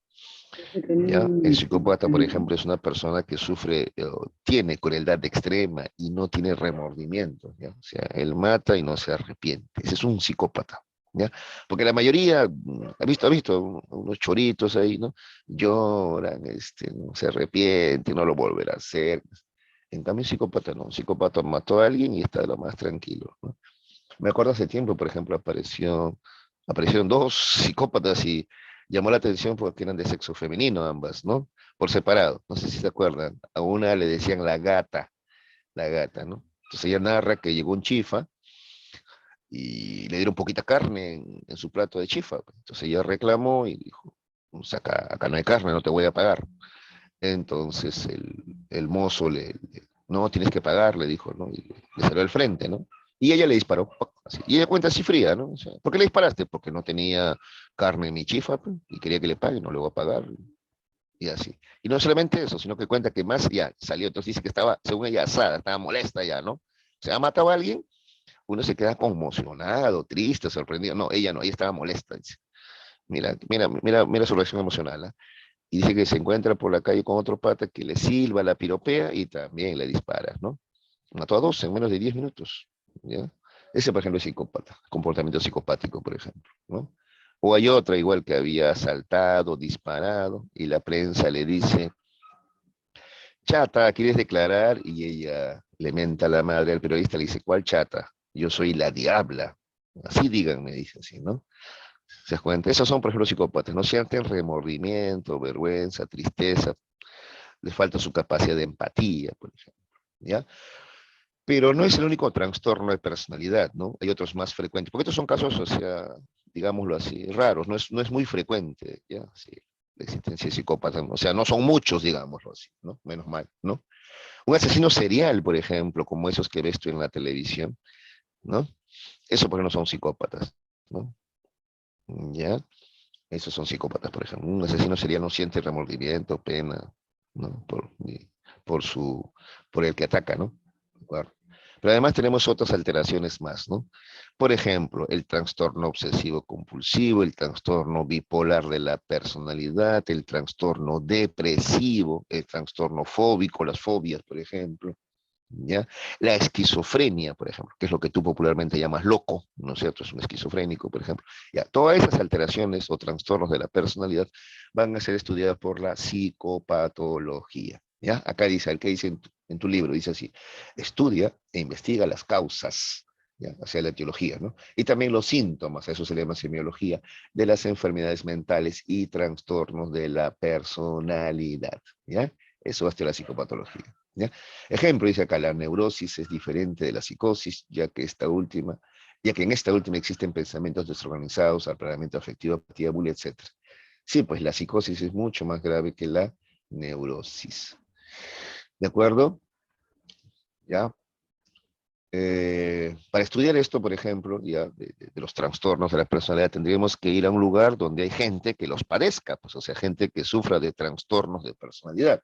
¿Ya? El psicópata, por ejemplo, es una persona que sufre, tiene crueldad extrema y no tiene remordimiento, ¿ya? O sea, él mata y no se arrepiente. Ese es un psicópata, ¿ya? Porque la mayoría, ha visto unos choritos ahí, ¿no? Lloran, no se arrepiente, no lo volverá a hacer. En cambio, un psicópata no. Un psicópata mató a alguien y está de lo más tranquilo, ¿no? Me acuerdo hace tiempo, por ejemplo, aparecieron dos psicópatas y llamó la atención porque eran de sexo femenino ambas, ¿no? Por separado, no sé si se acuerdan. A una le decían la gata, ¿no? Entonces ella narra que llegó un chifa y le dieron poquita carne en su plato de chifa. Entonces ella reclamó y dijo, pues acá no hay carne, no te voy a pagar. Entonces el mozo no, tienes que pagar, le dijo, ¿no? Y le salió al frente, ¿no? Y ella le disparó, así. Y ella cuenta así fría, ¿no? O sea, ¿por qué le disparaste? Porque no tenía carne ni chifa, pues, y quería que le pague, no le voy a pagar, y así. Y no solamente eso, sino que cuenta que más ya salió, entonces dice que estaba, según ella, asada, estaba molesta ya, ¿no? Se ha matado a alguien, uno se queda conmocionado, triste, sorprendido. No, ella no, ella estaba molesta, dice. Mira su reacción emocional, ¿eh? Y dice que se encuentra por la calle con otro pata que le silba, la piropea y también le dispara, ¿no? Mató a dos en menos de 10 minutos, ¿ya? Ese, por ejemplo, es psicópata, comportamiento psicopático, por ejemplo, ¿no? O hay otra igual que había asaltado, disparado, y la prensa le dice, chata, ¿quieres declarar? Y ella le menta a la madre al periodista, le dice, ¿cuál chata? Yo soy la diabla. Así díganme, dice así, ¿no? ¿Se das cuenta? Esos son, por ejemplo, psicópatas. No sienten remordimiento, vergüenza, tristeza. Les falta su capacidad de empatía, por ejemplo, ¿ya? Pero no es el único trastorno de personalidad, ¿no? Hay otros más frecuentes, porque estos son casos, o sea, digámoslo así, raros, no es muy frecuente, ¿ya? Sí, la existencia de psicópatas, o sea, no son muchos, digámoslo así, ¿no? Menos mal, ¿no? Un asesino serial, por ejemplo, como esos que ves tú en la televisión, ¿no? Eso porque no son psicópatas, ¿no? ¿Ya? Esos son psicópatas, por ejemplo. Un asesino serial no siente remordimiento, pena, ¿no? Por el que ataca, ¿no? Claro. Pero además tenemos otras alteraciones más, ¿no? Por ejemplo, el trastorno obsesivo compulsivo, el trastorno bipolar de la personalidad, el trastorno depresivo, el trastorno fóbico, las fobias, por ejemplo, ¿ya? La esquizofrenia, por ejemplo, que es lo que tú popularmente llamas loco, ¿no es cierto? Es un esquizofrénico, por ejemplo. Ya, todas esas alteraciones o trastornos de la personalidad van a ser estudiadas por la psicopatología, ¿ya? Acá dice, el que dice en tu libro, dice así, estudia e investiga las causas, ¿ya? O sea, la etiología, ¿no? Y también los síntomas, a eso se le llama semiología, de las enfermedades mentales y trastornos de la personalidad, ¿ya? Eso es la psicopatología, ¿ya? Ejemplo, dice acá, la neurosis es diferente de la psicosis, ya que en esta última existen pensamientos desorganizados, aplanamiento afectivo, apatía, bulia, etc. Sí, pues la psicosis es mucho más grave que la neurosis. ¿De acuerdo? ¿Ya? Para estudiar esto, por ejemplo, ya de los trastornos de la personalidad, tendríamos que ir a un lugar donde hay gente que los padezca, pues, o sea, gente que sufra de trastornos de personalidad.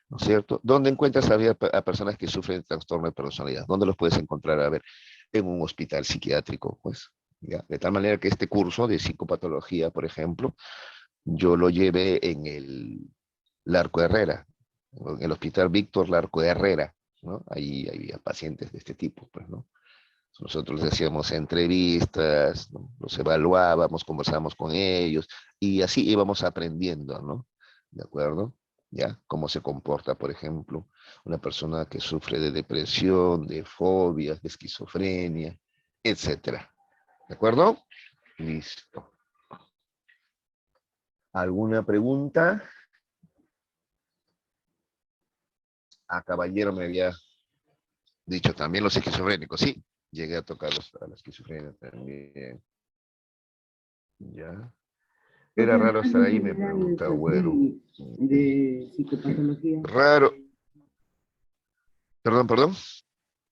¿No es cierto? ¿Dónde encuentras a personas que sufren de trastorno de personalidad? ¿Dónde los puedes encontrar? A ver, en un hospital psiquiátrico, pues. ¿Ya? De tal manera que este curso de psicopatología, por ejemplo, yo lo llevé en el Larco Herrera, en el Hospital Víctor Larco Herrera, ¿no? Ahí había pacientes de este tipo, pues, ¿no? Nosotros les hacíamos entrevistas, ¿no? Los evaluábamos, conversábamos con ellos, y así íbamos aprendiendo, ¿no? ¿De acuerdo? ¿Ya? Cómo se comporta, por ejemplo, una persona que sufre de depresión, de fobias, de esquizofrenia, etcétera. ¿De acuerdo? Listo. ¿Alguna pregunta? A caballero me había dicho también los esquizofrénicos, sí. Llegué a tocar a la esquizofrenia también. Ya. Era Profe, raro más estar ahí, me enfermedades pregunta Güero. así de psicopatología. Raro. Perdón, perdón.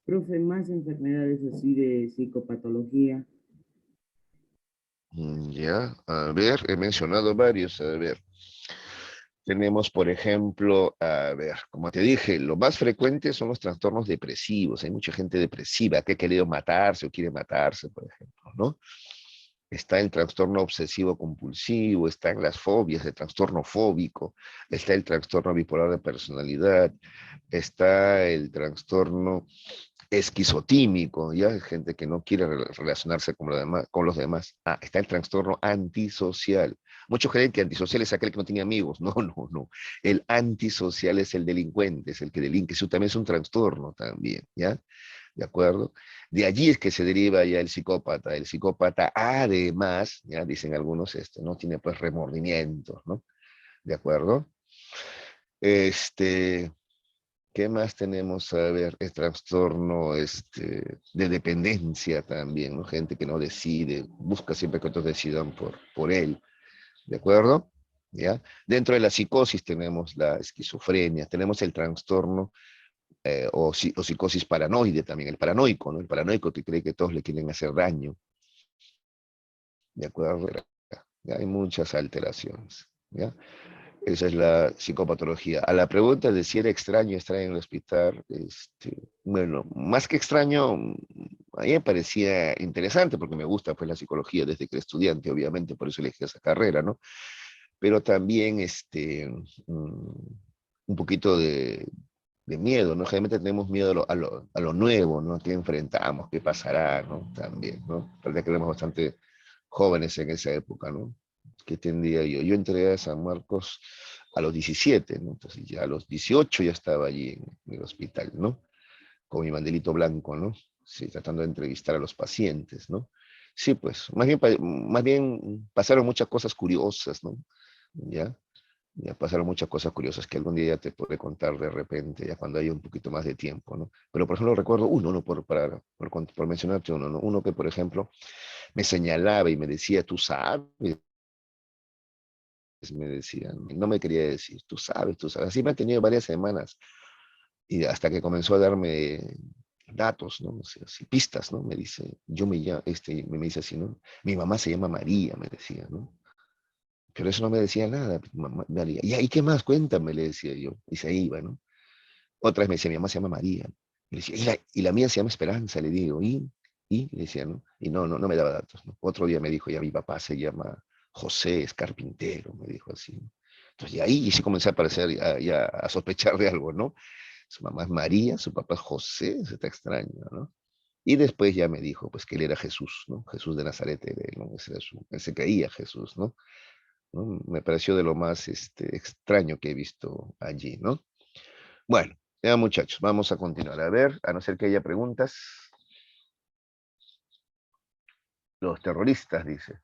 Profe, más enfermedades así de psicopatología. Ya, a ver, he mencionado varios. A ver, tenemos, por ejemplo, a ver, como te dije, lo más frecuente son los trastornos depresivos. Hay mucha gente depresiva que ha querido matarse o quiere matarse, por ejemplo, ¿no? Está el trastorno obsesivo compulsivo, están las fobias, el trastorno fóbico, está el trastorno bipolar de personalidad, está el trastorno esquizotímico, ya hay gente que no quiere relacionarse con los demás. Ah, está el trastorno antisocial. Muchos creen que antisocial es aquel que no tiene amigos. No, no, no. El antisocial es el delincuente, es el que delinque. Eso también es un trastorno también, ¿ya? ¿De acuerdo? De allí es que se deriva ya el psicópata. El psicópata, además, ya dicen algunos, no tiene pues remordimientos, ¿no? ¿De acuerdo? Este, ¿Qué más tenemos? A ver, el trastorno de dependencia también, ¿no? Gente que no decide, busca siempre que otros decidan por él, ¿de acuerdo? ¿Ya? Dentro de la psicosis tenemos la esquizofrenia, tenemos el trastorno o psicosis paranoide también, el paranoico, ¿no? El paranoico que cree que todos le quieren hacer daño, ¿de acuerdo? Ya hay muchas alteraciones, ¿ya? Esa es la psicopatología. A la pregunta de si era extraño estar en el hospital, bueno, más que extraño, a mí me parecía interesante porque me gusta pues la psicología desde que era estudiante, obviamente, por eso elegí esa carrera, ¿no? Pero también un poquito de miedo, ¿no? Generalmente tenemos miedo a lo nuevo, ¿no? ¿Qué enfrentamos? ¿Qué pasará? ¿No? También, ¿no? Parece que éramos bastante jóvenes en esa época, ¿no? ¿Qué tendría yo? Yo entré a San Marcos a los 17, ¿no? Entonces ya a los 18 ya estaba allí en el hospital, ¿no? Con mi bandelito blanco, ¿no? Sí, tratando de entrevistar a los pacientes, ¿no? Sí, pues, más bien pasaron muchas cosas curiosas, ¿no? ¿Ya? Ya pasaron muchas cosas curiosas que algún día ya te podré contar de repente, ya cuando haya un poquito más de tiempo, ¿no? Pero, por ejemplo, recuerdo uno, ¿no? Por mencionarte uno, ¿no? Uno que, por ejemplo, me señalaba y me decía, tú sabes, me decían, no me quería decir, tú sabes. Así me ha tenido varias semanas y hasta que comenzó a darme datos, ¿no? O sea, así, pistas, ¿no? Me dice, yo me llamo, me dice así, ¿no? Mi mamá se llama María, me decía, ¿no? Pero eso no me decía nada, mamá, María. ¿Y qué más? Cuéntame, le decía yo. Y se iba, ¿no? Otra vez me decía, mi mamá se llama María. Y le decía, y la mía se llama Esperanza, le digo, y le decía, ¿no? Y no me daba datos, ¿no? Otro día me dijo, ya mi papá se llama José, es carpintero, me dijo así, ¿no? Entonces, y ahí sí comencé a parecer, ya a sospechar de algo, ¿no? Su mamá es María, su papá es José, eso está extraño, ¿no? Y después ya me dijo, pues, que él era Jesús, ¿no? Jesús de Nazaret, ¿no? Él se creía Jesús, ¿no? ¿No? Me pareció de lo más extraño que he visto allí, ¿no? Bueno, ya muchachos, vamos a continuar. A ver, a no ser que haya preguntas. Los terroristas, dice.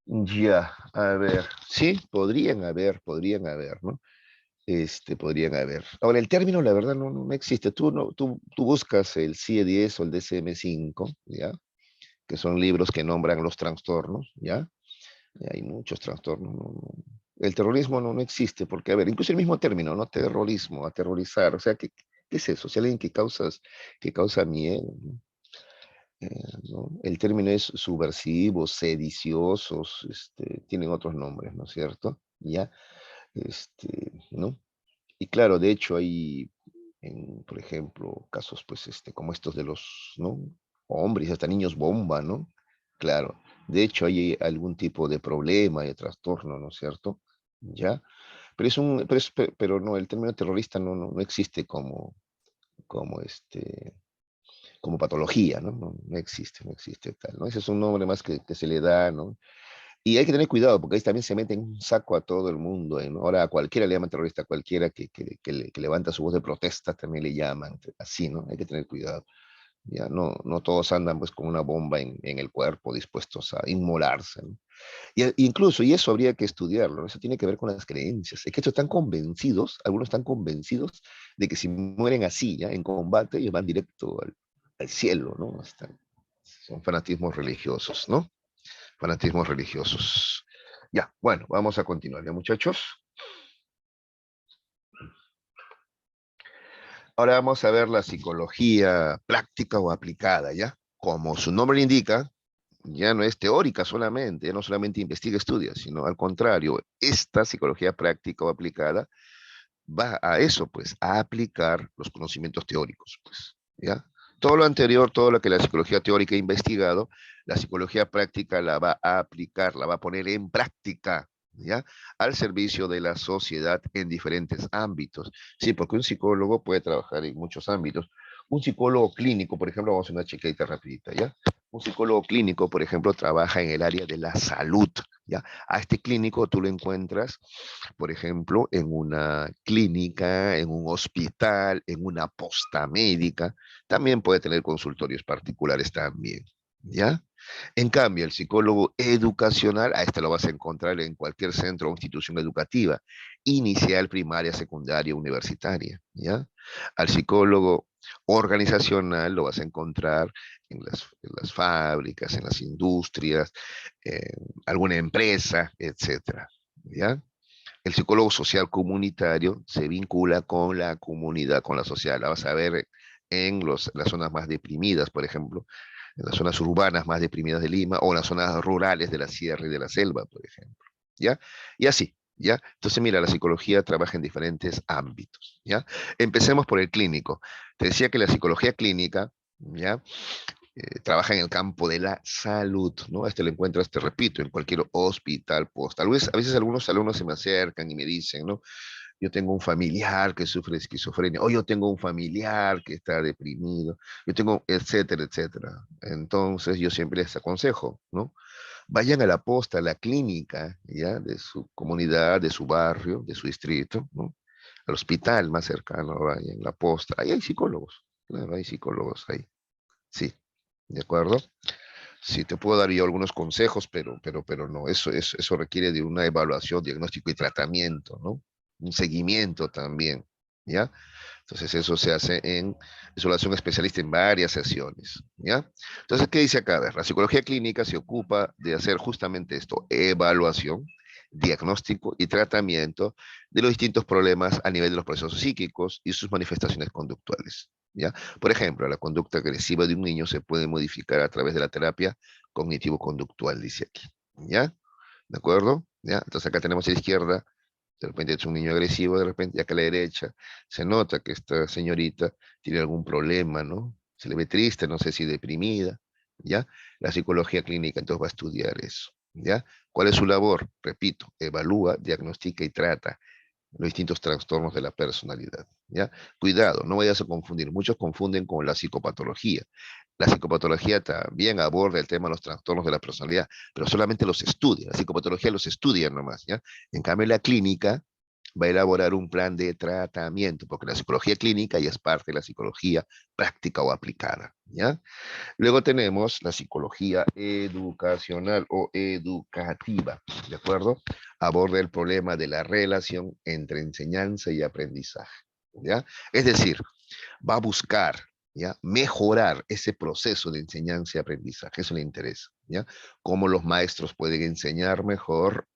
Ya, a ver. Sí, podrían haber, ¿no? Podrían haber. Ahora, el término, la verdad, no existe. Tú buscas el CIE-10 o el DSM-5, ¿ya? Que son libros que nombran los trastornos, ¿ya? Y hay muchos trastornos. El terrorismo no existe, porque, a ver, incluso el mismo término, ¿no? Terrorismo, aterrorizar. O sea, ¿qué es eso? Si alguien que causa miedo, ¿no? ¿No? El término es subversivos, sediciosos, tienen otros nombres, ¿no es cierto? ¿Ya? ¿No? Y claro, de hecho hay, por ejemplo, casos, pues, como estos de los, ¿no? Hombres, hasta niños bomba, ¿no? Claro, de hecho hay algún tipo de problema, de trastorno, ¿no es cierto? ¿Ya? Pero no, el término terrorista no existe como como patología, ¿no? No existe, no existe tal, ¿no? Ese es un nombre más que se le da, ¿no? Y hay que tener cuidado, porque ahí también se mete en un saco a todo el mundo, ¿no? Ahora a cualquiera le llaman terrorista, a cualquiera que levanta su voz de protesta también le llaman, así, ¿no? Hay que tener cuidado. Ya no todos andan pues con una bomba en el cuerpo dispuestos a inmolarse, ¿no? Incluso, y eso habría que estudiarlo, ¿no? Eso tiene que ver con las creencias. Es que estos están convencidos, algunos están convencidos de que si mueren así, ya, en combate, ellos van directo al cielo, ¿no? Son fanatismos religiosos, ¿no? Fanatismos religiosos. Ya, bueno, vamos a continuar, ¿ya, muchachos? Ahora vamos a ver la psicología práctica o aplicada, ¿ya? Como su nombre indica, ya no es teórica solamente, ya no solamente investiga, estudia, sino al contrario, esta psicología práctica o aplicada va a eso, pues, a aplicar los conocimientos teóricos, pues, ¿ya? Todo lo anterior, todo lo que la psicología teórica ha investigado, la psicología práctica la va a aplicar, la va a poner en práctica, ¿ya? Al servicio de la sociedad en diferentes ámbitos. Sí, porque un psicólogo puede trabajar en muchos ámbitos. Un psicólogo clínico, por ejemplo, vamos a una chiquita rapidita, ¿ya? Un psicólogo clínico, por ejemplo, trabaja en el área de la salud, ¿ya? A este clínico tú lo encuentras, por ejemplo, en una clínica, en un hospital, en una posta médica. También puede tener consultorios particulares también, ¿ya? En cambio, el psicólogo educacional, a este lo vas a encontrar en cualquier centro o institución educativa, inicial, primaria, secundaria, universitaria, ¿ya? Al psicólogo organizacional lo vas a encontrar en las fábricas, en las industrias, en alguna empresa, etcétera, ¿ya? El psicólogo social comunitario se vincula con la comunidad, con la sociedad. La vas a ver en las zonas más deprimidas, por ejemplo, en las zonas urbanas más deprimidas de Lima o en las zonas rurales de la sierra y de la selva, por ejemplo. ¿Ya? Y así, ¿ya? Entonces, mira, la psicología trabaja en diferentes ámbitos, ¿ya? Empecemos por el clínico. Te decía que la psicología clínica, ¿ya? Trabaja en el campo de la salud, ¿no? Lo encuentras, te repito, en cualquier hospital, posta. A veces algunos alumnos se me acercan y me dicen, ¿no? Yo tengo un familiar que sufre de esquizofrenia, o yo tengo un familiar que está deprimido, yo tengo, etcétera, etcétera. Entonces yo siempre les aconsejo, ¿no? Vayan a la posta, a la clínica, ¿ya? De su comunidad, de su barrio, de su distrito, ¿no? Al hospital más cercano, vayan, la posta. Ahí hay psicólogos, claro, hay psicólogos ahí. Sí, ¿de acuerdo? Sí, te puedo dar yo algunos consejos, pero no, eso requiere de una evaluación, diagnóstico y tratamiento, ¿no? Un seguimiento también, ¿ya? Entonces eso lo hace un especialista en varias sesiones, ¿ya? Entonces, ¿qué dice acá? A ver, la psicología clínica se ocupa de hacer justamente esto, evaluación, diagnóstico y tratamiento de los distintos problemas a nivel de los procesos psíquicos y sus manifestaciones conductuales, ¿ya? Por ejemplo, la conducta agresiva de un niño se puede modificar a través de la terapia cognitivo-conductual, dice aquí, ¿ya? ¿De acuerdo? ¿Ya? Entonces acá tenemos a la izquierda, de repente es un niño agresivo, de repente acá a la derecha se nota que esta señorita tiene algún problema, ¿no? Se le ve triste, no sé si deprimida, ¿ya? La psicología clínica entonces va a estudiar eso, ¿ya? ¿Cuál es su labor? Repito, evalúa, diagnostica y trata los distintos trastornos de la personalidad, ¿ya? Cuidado, no vayas a confundir. Muchos confunden con la psicopatología. La psicopatología también aborda el tema de los trastornos de la personalidad, pero solamente los estudia. La psicopatología los estudia nomás, ¿ya? En cambio, la clínica va a elaborar un plan de tratamiento, porque la psicología clínica ya es parte de la psicología práctica o aplicada, ¿ya? Luego tenemos la psicología educacional o educativa, ¿de acuerdo? Aborda el problema de la relación entre enseñanza y aprendizaje, ¿ya? Es decir, va a buscar, ¿ya? Mejorar ese proceso de enseñanza y aprendizaje, eso le interesa, ¿ya? Cómo los maestros pueden enseñar mejor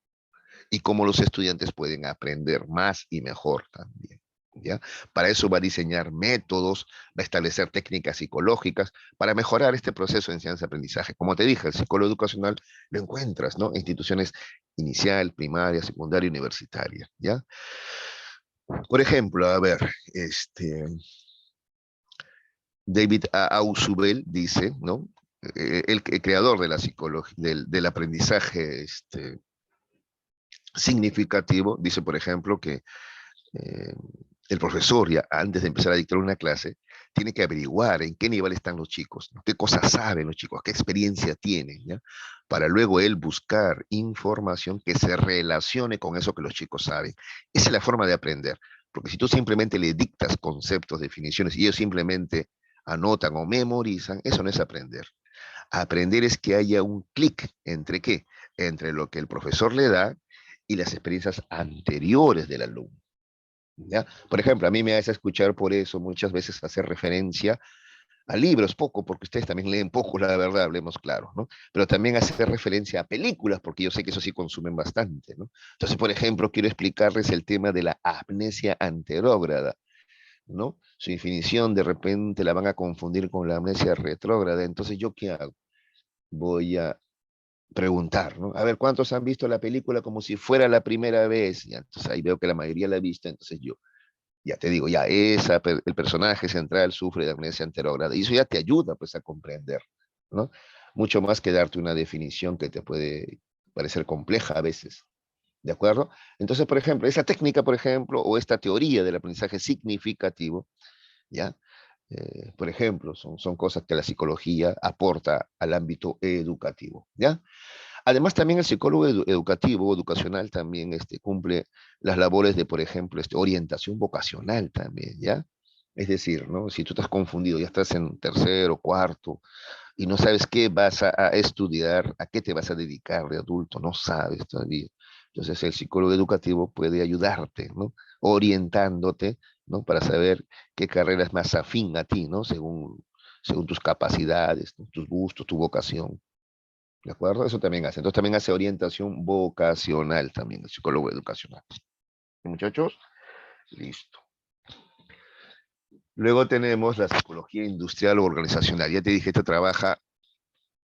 y cómo los estudiantes pueden aprender más y mejor también, ¿ya? Para eso va a diseñar métodos, va a establecer técnicas psicológicas para mejorar este proceso de enseñanza-aprendizaje. Como te dije, el psicólogo educacional lo encuentras, ¿no? En instituciones inicial, primaria, secundaria, universitaria, ¿ya? Por ejemplo, a ver, David Ausubel dice, ¿no? El creador de la psicología, del aprendizaje significativo, dice, por ejemplo, que eh, el profesor, ya antes de empezar a dictar una clase, tiene que averiguar en qué nivel están los chicos, ¿no? Qué cosas saben los chicos, qué experiencia tienen, ¿ya? Para luego él buscar información que se relacione con eso que los chicos saben. Esa es la forma de aprender, porque si tú simplemente le dictas conceptos, definiciones, y ellos simplemente anotan o memorizan, eso no es aprender. Aprender es que haya un clic entre qué, entre lo que el profesor le da y las experiencias anteriores del alumno, ¿ya? Por ejemplo, a mí me hace escuchar por eso muchas veces hacer referencia a libros, poco, porque ustedes también leen poco, la verdad, hablemos claro, ¿no? Pero también hacer referencia a películas, porque yo sé que eso sí consumen bastante, ¿no? Entonces, por ejemplo, quiero explicarles el tema de la amnesia anterógrada, ¿no? Su definición de repente la van a confundir con la amnesia retrógrada, entonces, ¿yo qué hago? Voy a preguntar, ¿no? A ver, ¿cuántos han visto la película como si fuera la primera vez? Ya, entonces ahí veo que la mayoría la ha visto, entonces yo ya te digo, ya el personaje central sufre de amnesia anterógrada, y eso ya te ayuda pues a comprender, ¿no? Mucho más que darte una definición que te puede parecer compleja a veces, ¿de acuerdo? Entonces, por ejemplo, esa técnica, por ejemplo, o esta teoría del aprendizaje significativo, ¿ya? Por ejemplo, son cosas que la psicología aporta al ámbito educativo, ¿ya? Además, también el psicólogo educativo, educacional, también cumple las labores de, por ejemplo, orientación vocacional también, ¿ya? Es decir, ¿no? Si tú estás confundido, ya estás en tercero, cuarto, y no sabes qué vas a estudiar, a qué te vas a dedicar de adulto, no sabes todavía. Entonces, el psicólogo educativo puede ayudarte, ¿no? Orientándote, ¿no? Para saber qué carrera es más afín a ti, ¿no? Según tus capacidades, ¿no? Tus gustos, tu vocación. ¿De acuerdo? Eso también hace. Entonces también hace orientación vocacional también, el psicólogo educacional. Muchachos, listo. Luego tenemos la psicología industrial o organizacional. Ya te dije, esto trabaja,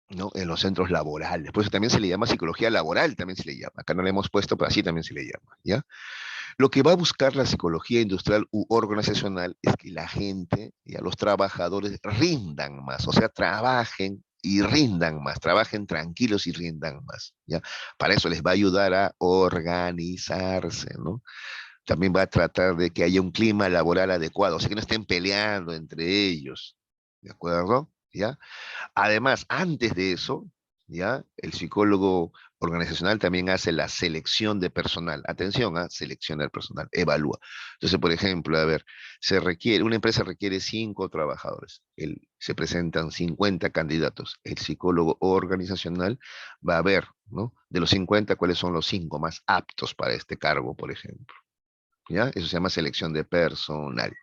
¿no? En los centros laborales. Por eso también se le llama psicología laboral, también se le llama. Acá no le hemos puesto, pero así también se le llama, ¿ya? Lo que va a buscar la psicología industrial u organizacional es que la gente y a los trabajadores rindan más, o sea, trabajen y rindan más, trabajen tranquilos y rindan más, ¿ya? Para eso les va a ayudar a organizarse, ¿no? También va a tratar de que haya un clima laboral adecuado, o sea, que no estén peleando entre ellos, ¿de acuerdo? ¿Ya? Además, antes de eso, ¿ya? El psicólogo organizacional también hace la selección de personal. Atención, selecciona el personal, evalúa. Entonces, por ejemplo, a ver, una empresa requiere 5 trabajadores. Se presentan 50 candidatos. El psicólogo organizacional va a ver, ¿no? De los 50, cuáles son los 5 más aptos para este cargo, por ejemplo. ¿Ya? Eso se llama selección de personal.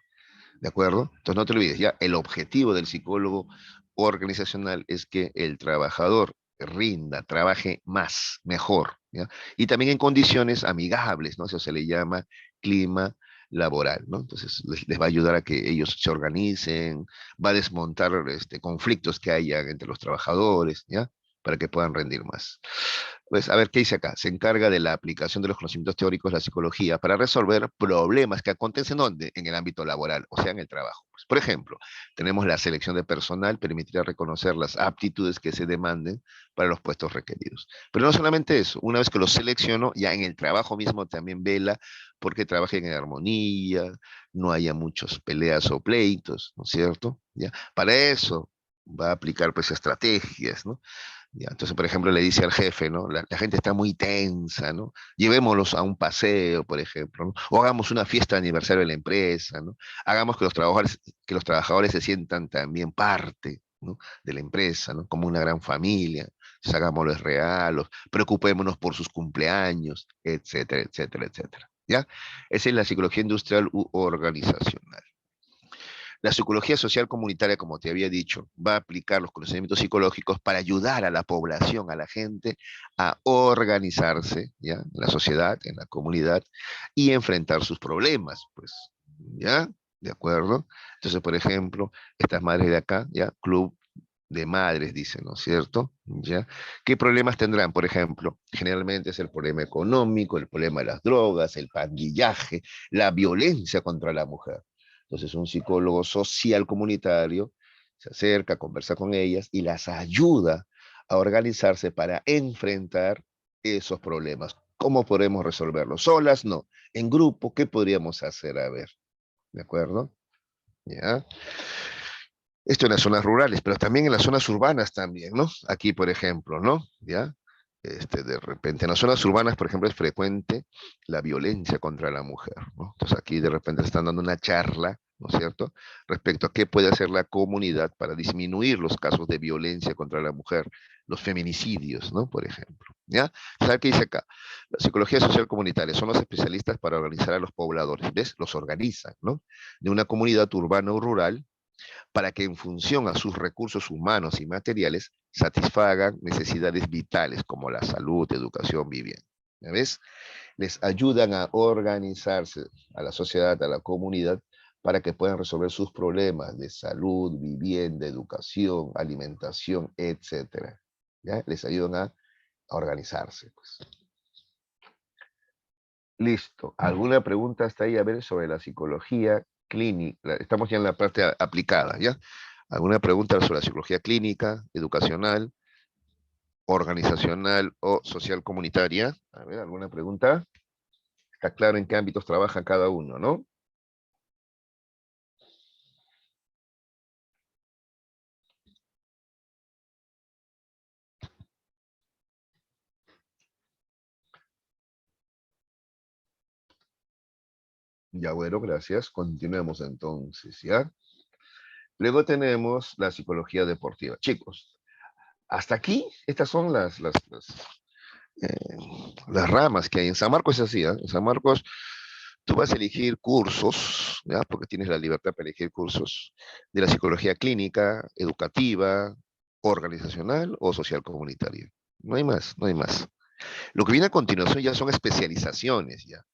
¿De acuerdo? Entonces no te olvides, ya el objetivo del psicólogo organizacional es que el trabajador rinda, trabaje más, mejor, ¿ya? Y también en condiciones amigables, ¿no? Eso se le llama clima laboral, ¿no? Entonces les va a ayudar a que ellos se organicen, va a desmontar conflictos que haya entre los trabajadores, ¿ya? Para que puedan rendir más. Pues a ver, ¿qué dice acá? Se encarga de la aplicación de los conocimientos teóricos de la psicología para resolver problemas que acontecen ¿dónde? En el ámbito laboral, o sea, en el trabajo. Pues, por ejemplo, tenemos la selección de personal, permitirá reconocer las aptitudes que se demanden para los puestos requeridos. Pero no solamente eso, una vez que los selecciono, ya en el trabajo mismo también vela porque trabajen en armonía, no haya muchas peleas o pleitos, ¿no es cierto? ¿Ya? Para eso va a aplicar pues estrategias, ¿no? Ya, entonces, por ejemplo, le dice al jefe, ¿no? La gente está muy tensa, ¿no? Llevémoslos a un paseo, por ejemplo, ¿no? O hagamos una fiesta de aniversario de la empresa, ¿no? Hagamos que los trabajadores se sientan también parte, ¿no? De la empresa, ¿no? Como una gran familia. Entonces, hagámosles regalos, preocupémonos por sus cumpleaños, etcétera, etcétera, etcétera. ¿Ya? Esa es la psicología industrial u organizacional. La psicología social comunitaria, como te había dicho, va a aplicar los conocimientos psicológicos para ayudar a la población, a la gente, a organizarse, ¿ya? En la sociedad, en la comunidad, y enfrentar sus problemas, pues, ¿ya? ¿De acuerdo? Entonces, por ejemplo, estas madres de acá, ¿ya? Club de madres, dicen, ¿no es cierto? ¿Ya? ¿Qué problemas tendrán? Por ejemplo, generalmente es el problema económico, el problema de las drogas, el pandillaje, la violencia contra la mujer. Entonces, un psicólogo social comunitario se acerca, conversa con ellas y las ayuda a organizarse para enfrentar esos problemas. ¿Cómo podemos resolverlos? Solas, no. En grupo, ¿qué podríamos hacer? A ver, ¿de acuerdo? ¿Ya? Esto en las zonas rurales, pero también en las zonas urbanas también, ¿no? Aquí, por ejemplo, ¿no? ¿Ya? De repente, en las zonas urbanas, por ejemplo, es frecuente la violencia contra la mujer, ¿no? Entonces aquí de repente están dando una charla, ¿no es cierto?, respecto a qué puede hacer la comunidad para disminuir los casos de violencia contra la mujer, los feminicidios, ¿no? Por ejemplo, ¿ya? ¿Sabes qué dice acá? La psicología social comunitaria son los especialistas para organizar a los pobladores, ¿ves? Los organizan, ¿no? De una comunidad urbana o rural para que en función a sus recursos humanos y materiales satisfagan necesidades vitales como la salud, educación, vivienda. ¿Ya ves? Les ayudan a organizarse a la sociedad, a la comunidad, para que puedan resolver sus problemas de salud, vivienda, educación, alimentación, etcétera. ¿Ya? Les ayudan a organizarse. Pues. Listo. ¿Alguna pregunta hasta ahí a ver sobre la psicología clínica? Estamos ya en la parte aplicada, ¿ya? ¿Alguna pregunta sobre la psicología clínica, educacional, organizacional o social comunitaria? A ver, ¿alguna pregunta? Está claro en qué ámbitos trabaja cada uno, ¿no? Ya, bueno, gracias. Continuemos entonces, ¿ya? Luego tenemos la psicología deportiva. Chicos, hasta aquí, estas son las ramas que hay. En San Marcos es así, ¿eh? En San Marcos tú vas a elegir cursos, ¿ya? Porque tienes la libertad para elegir cursos de la psicología clínica, educativa, organizacional o social comunitaria. No hay más, no hay más. Lo que viene a continuación ya son especializaciones, ¿ya?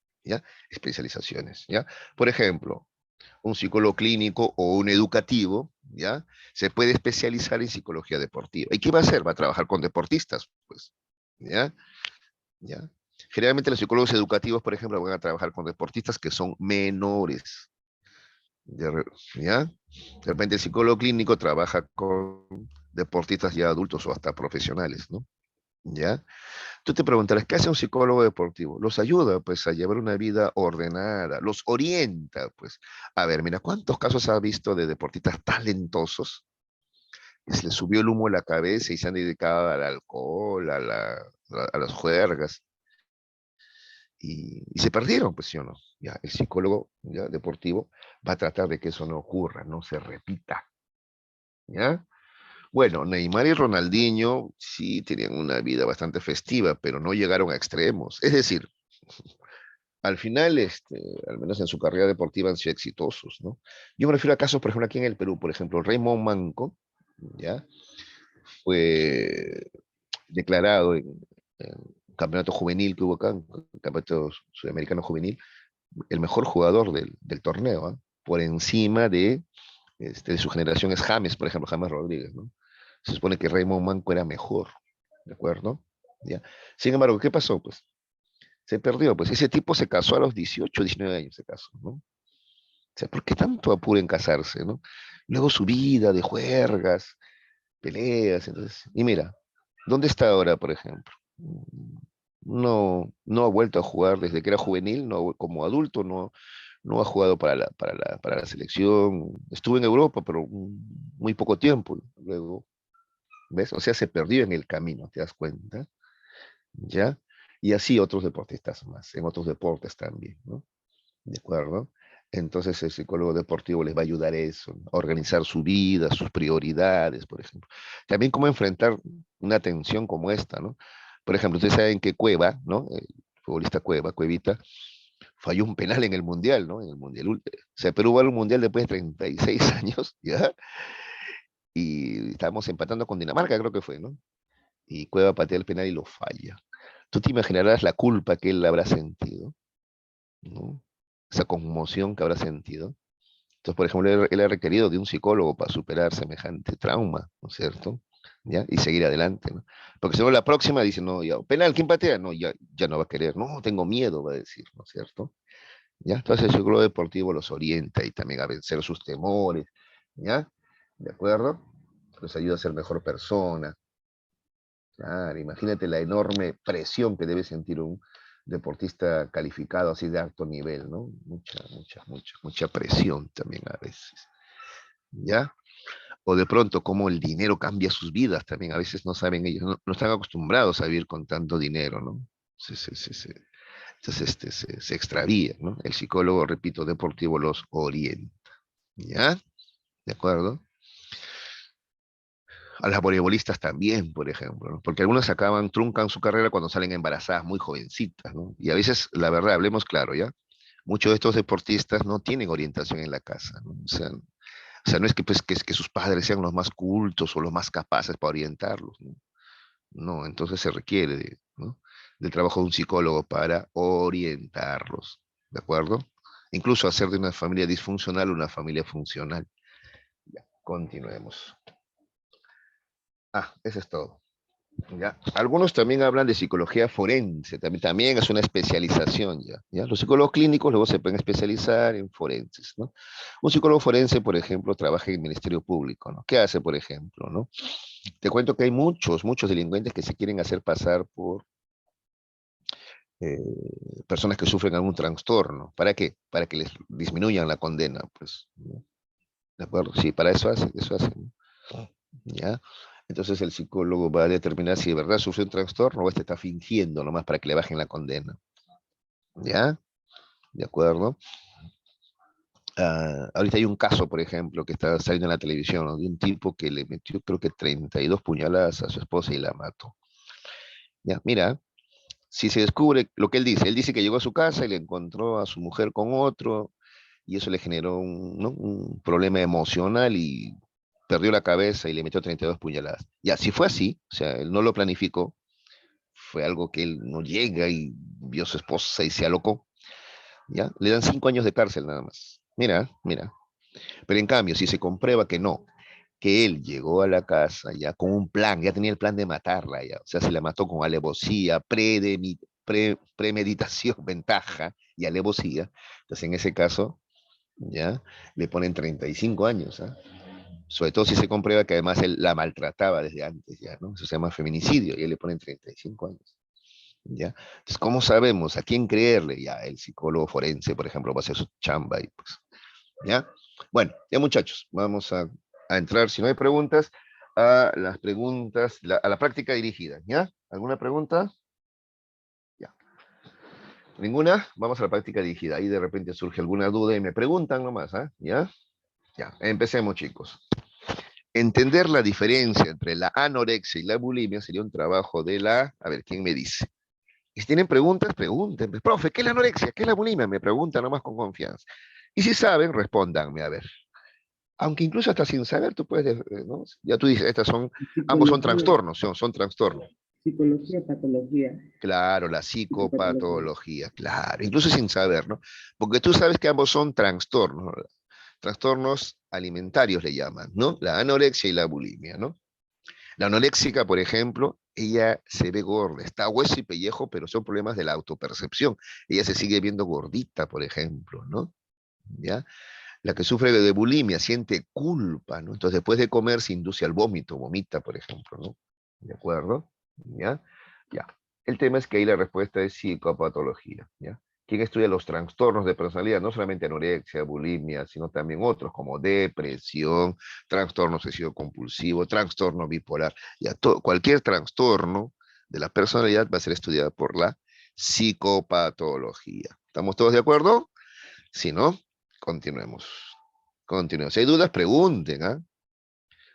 Especializaciones, ¿ya? Por ejemplo, un psicólogo clínico o un educativo, ¿ya? Se puede especializar en psicología deportiva. ¿Y qué va a hacer? Va a trabajar con deportistas, pues, ¿ya? ¿Ya? Generalmente los psicólogos educativos, por ejemplo, van a trabajar con deportistas que son menores, ¿ya? De repente el psicólogo clínico trabaja con deportistas ya adultos o hasta profesionales, ¿no? ¿Ya? Tú te preguntarás, ¿qué hace un psicólogo deportivo? Los ayuda, pues, a llevar una vida ordenada, los orienta, pues. A ver, mira, ¿cuántos casos has visto de deportistas talentosos que se les subió el humo a la cabeza y se han dedicado al alcohol, a las juergas, y se perdieron, pues sí o no. Ya, el psicólogo ya, deportivo va a tratar de que eso no ocurra, no se repita. ¿Ya? Bueno, Neymar y Ronaldinho sí tenían una vida bastante festiva, pero no llegaron a extremos. Es decir, al final, al menos en su carrera deportiva han sido exitosos, ¿no? Yo me refiero a casos, por ejemplo, aquí en el Perú, por ejemplo, Raymond Manco, ¿ya? Fue declarado en un campeonato juvenil que hubo acá, un campeonato sudamericano juvenil, el mejor jugador del torneo, ¿ah? Por encima de su generación es James, por ejemplo, James Rodríguez, ¿no? Se supone que Raymond Manco era mejor, ¿de acuerdo? ¿Ya? Sin embargo, ¿qué pasó? Pues se perdió, pues ese tipo se casó a los 18, 19 años, se casó, ¿no? O sea, ¿por qué tanto apuro en casarse, no? Luego su vida de juergas, peleas, entonces, y mira, ¿dónde está ahora, por ejemplo? No ha vuelto a jugar desde que era juvenil, no, como adulto no ha jugado para la selección. Estuvo en Europa, pero muy poco tiempo. Luego, ¿ves? O sea, se perdió en el camino, ¿te das cuenta? ¿Ya? Y así otros deportistas más, en otros deportes también, ¿no? ¿De acuerdo? Entonces el psicólogo deportivo les va a ayudar a eso, ¿no? A organizar su vida, sus prioridades, por ejemplo. También cómo enfrentar una tensión como esta, ¿no? Por ejemplo, ustedes saben que Cueva, ¿no? El futbolista Cuevita, falló un penal en el Mundial, ¿no? En el Mundial. O sea, Perú va al Mundial después de 36 años, ¿ya? Y estábamos empatando con Dinamarca, creo que fue, ¿no? Y Cueva patea el penal y lo falla. Tú te imaginarás la culpa que él habrá sentido, ¿no? Esa conmoción que habrá sentido. Entonces, por ejemplo, él ha requerido de un psicólogo para superar semejante trauma, ¿no es cierto? ¿Ya? Y seguir adelante, ¿no? Porque si no, la próxima dice, no, ya, penal, ¿quién patea? No, ya no va a querer, no, tengo miedo, va a decir, ¿no es cierto? ¿Ya? Entonces el psicólogo deportivo los orienta y también a vencer sus temores, ¿ya? ¿De acuerdo? Los ayuda a ser mejor persona. Claro, imagínate la enorme presión que debe sentir un deportista calificado así de alto nivel, ¿no? Mucha presión también a veces, ¿ya? O de pronto cómo el dinero cambia sus vidas también, a veces no saben ellos, no están acostumbrados a vivir con tanto dinero, ¿no? Entonces se extravía, ¿no? El psicólogo, repito, deportivo los orienta, ¿ya? ¿De acuerdo? A las voleibolistas también, por ejemplo, ¿no? Porque algunas truncan su carrera cuando salen embarazadas muy jovencitas, ¿no? Y a veces, la verdad, hablemos claro, ¿ya? Muchos de estos deportistas no tienen orientación en la casa, ¿no? O sea, no es que, pues, que sus padres sean los más cultos o los más capaces para orientarlos, ¿no? No, entonces se requiere ¿no? del trabajo de un psicólogo para orientarlos, ¿de acuerdo? Incluso hacer de una familia disfuncional una familia funcional. Ya, continuemos. Eso es todo. ¿Ya? Algunos también hablan de psicología forense, también es una especialización ya, ¿ya? Los psicólogos clínicos luego se pueden especializar en forenses, ¿no? Un psicólogo forense, por ejemplo, trabaja en el Ministerio Público, ¿no? ¿Qué hace, por ejemplo, no? Te cuento que hay muchos delincuentes que se quieren hacer pasar por eh, personas que sufren algún trastorno. ¿Para qué? Para que les disminuyan la condena, pues, ¿no? ¿De acuerdo? Sí, para eso hacen, ¿no? ¿Ya? Entonces el psicólogo va a determinar si de verdad sufre un trastorno o este está fingiendo nomás para que le bajen la condena. ¿Ya? ¿De acuerdo? Ahorita hay un caso, por ejemplo, que está saliendo en la televisión, ¿no? De un tipo que le metió creo que 32 puñaladas a su esposa y la mató. Ya, mira, si se descubre lo que él dice que llegó a su casa y le encontró a su mujer con otro, y eso le generó ¿no? un problema emocional y perdió la cabeza y le metió 32 puñaladas. Ya, si fue así, o sea, él no lo planificó, fue algo que él no llega y vio a su esposa y se alocó, ¿ya? Le dan 5 años de cárcel nada más. Mira. Pero en cambio, si se comprueba que no, que él llegó a la casa ya con un plan, ya tenía el plan de matarla ya, o sea, se la mató con alevosía, premeditación, ventaja y alevosía, entonces en ese caso, ya, le ponen 35 años, ¿ah? Sobre todo si se comprueba que además él la maltrataba desde antes, ya, ¿no? Eso se llama feminicidio y él le ponen 35 años. ¿Ya? Entonces, ¿cómo sabemos a quién creerle? Ya, el psicólogo forense, por ejemplo, va a hacer su chamba y pues, ¿ya? Bueno, ya muchachos, vamos a entrar, si no hay preguntas, a las preguntas, a la práctica dirigida, ¿ya? ¿Alguna pregunta? ¿Ninguna? Vamos a la práctica dirigida. Ahí de repente surge alguna duda y me preguntan nomás, ¿ah? ¿Ya? Ya, empecemos, chicos. Entender la diferencia entre la anorexia y la bulimia sería un trabajo de la... A ver, ¿quién me dice? Y si tienen preguntas, pregunten. Profe, ¿qué es la anorexia? ¿Qué es la bulimia? Me preguntan nomás con confianza. Y si saben, respóndanme, a ver. Aunque incluso hasta sin saber, tú puedes, ¿no? Ya tú dices, ambos son Psicología, trastornos, son trastornos. psicología, patología, Claro, la psicopatología. psicopatología, claro, incluso sin saber, ¿no? Porque tú sabes que ambos son trastornos, ¿no? Trastornos alimentarios le llaman, ¿no? La anorexia y la bulimia, ¿no? La anoréxica, por ejemplo, ella se ve gorda, está hueso y pellejo, pero son problemas de la autopercepción. Ella se sigue viendo gordita, por ejemplo, ¿no? ¿Ya? La que sufre de bulimia siente culpa, ¿no? Entonces, después de comer se induce al vómito, vomita, por ejemplo, ¿no? ¿De acuerdo? ¿Ya? Ya. El tema es que ahí la respuesta es psicopatología, ¿ya? ¿Quién estudia los trastornos de personalidad? No solamente anorexia, bulimia, sino también otros como depresión, trastorno obsesivo compulsivo, trastorno bipolar. Ya, cualquier trastorno de la personalidad va a ser estudiada por la psicopatología. ¿Estamos todos de acuerdo? Si no, continuemos. Continuemos. Si hay dudas, pregunten, ¿ah?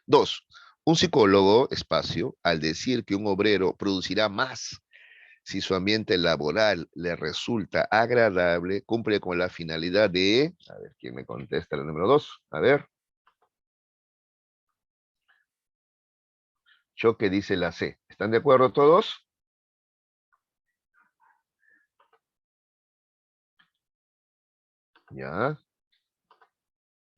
Dos, un psicólogo, espacio, al decir que un obrero producirá más si su ambiente laboral le resulta agradable, cumple con la finalidad de... A ver, ¿quién me contesta la número dos? A ver. Choque dice la C. ¿Están de acuerdo todos? Ya.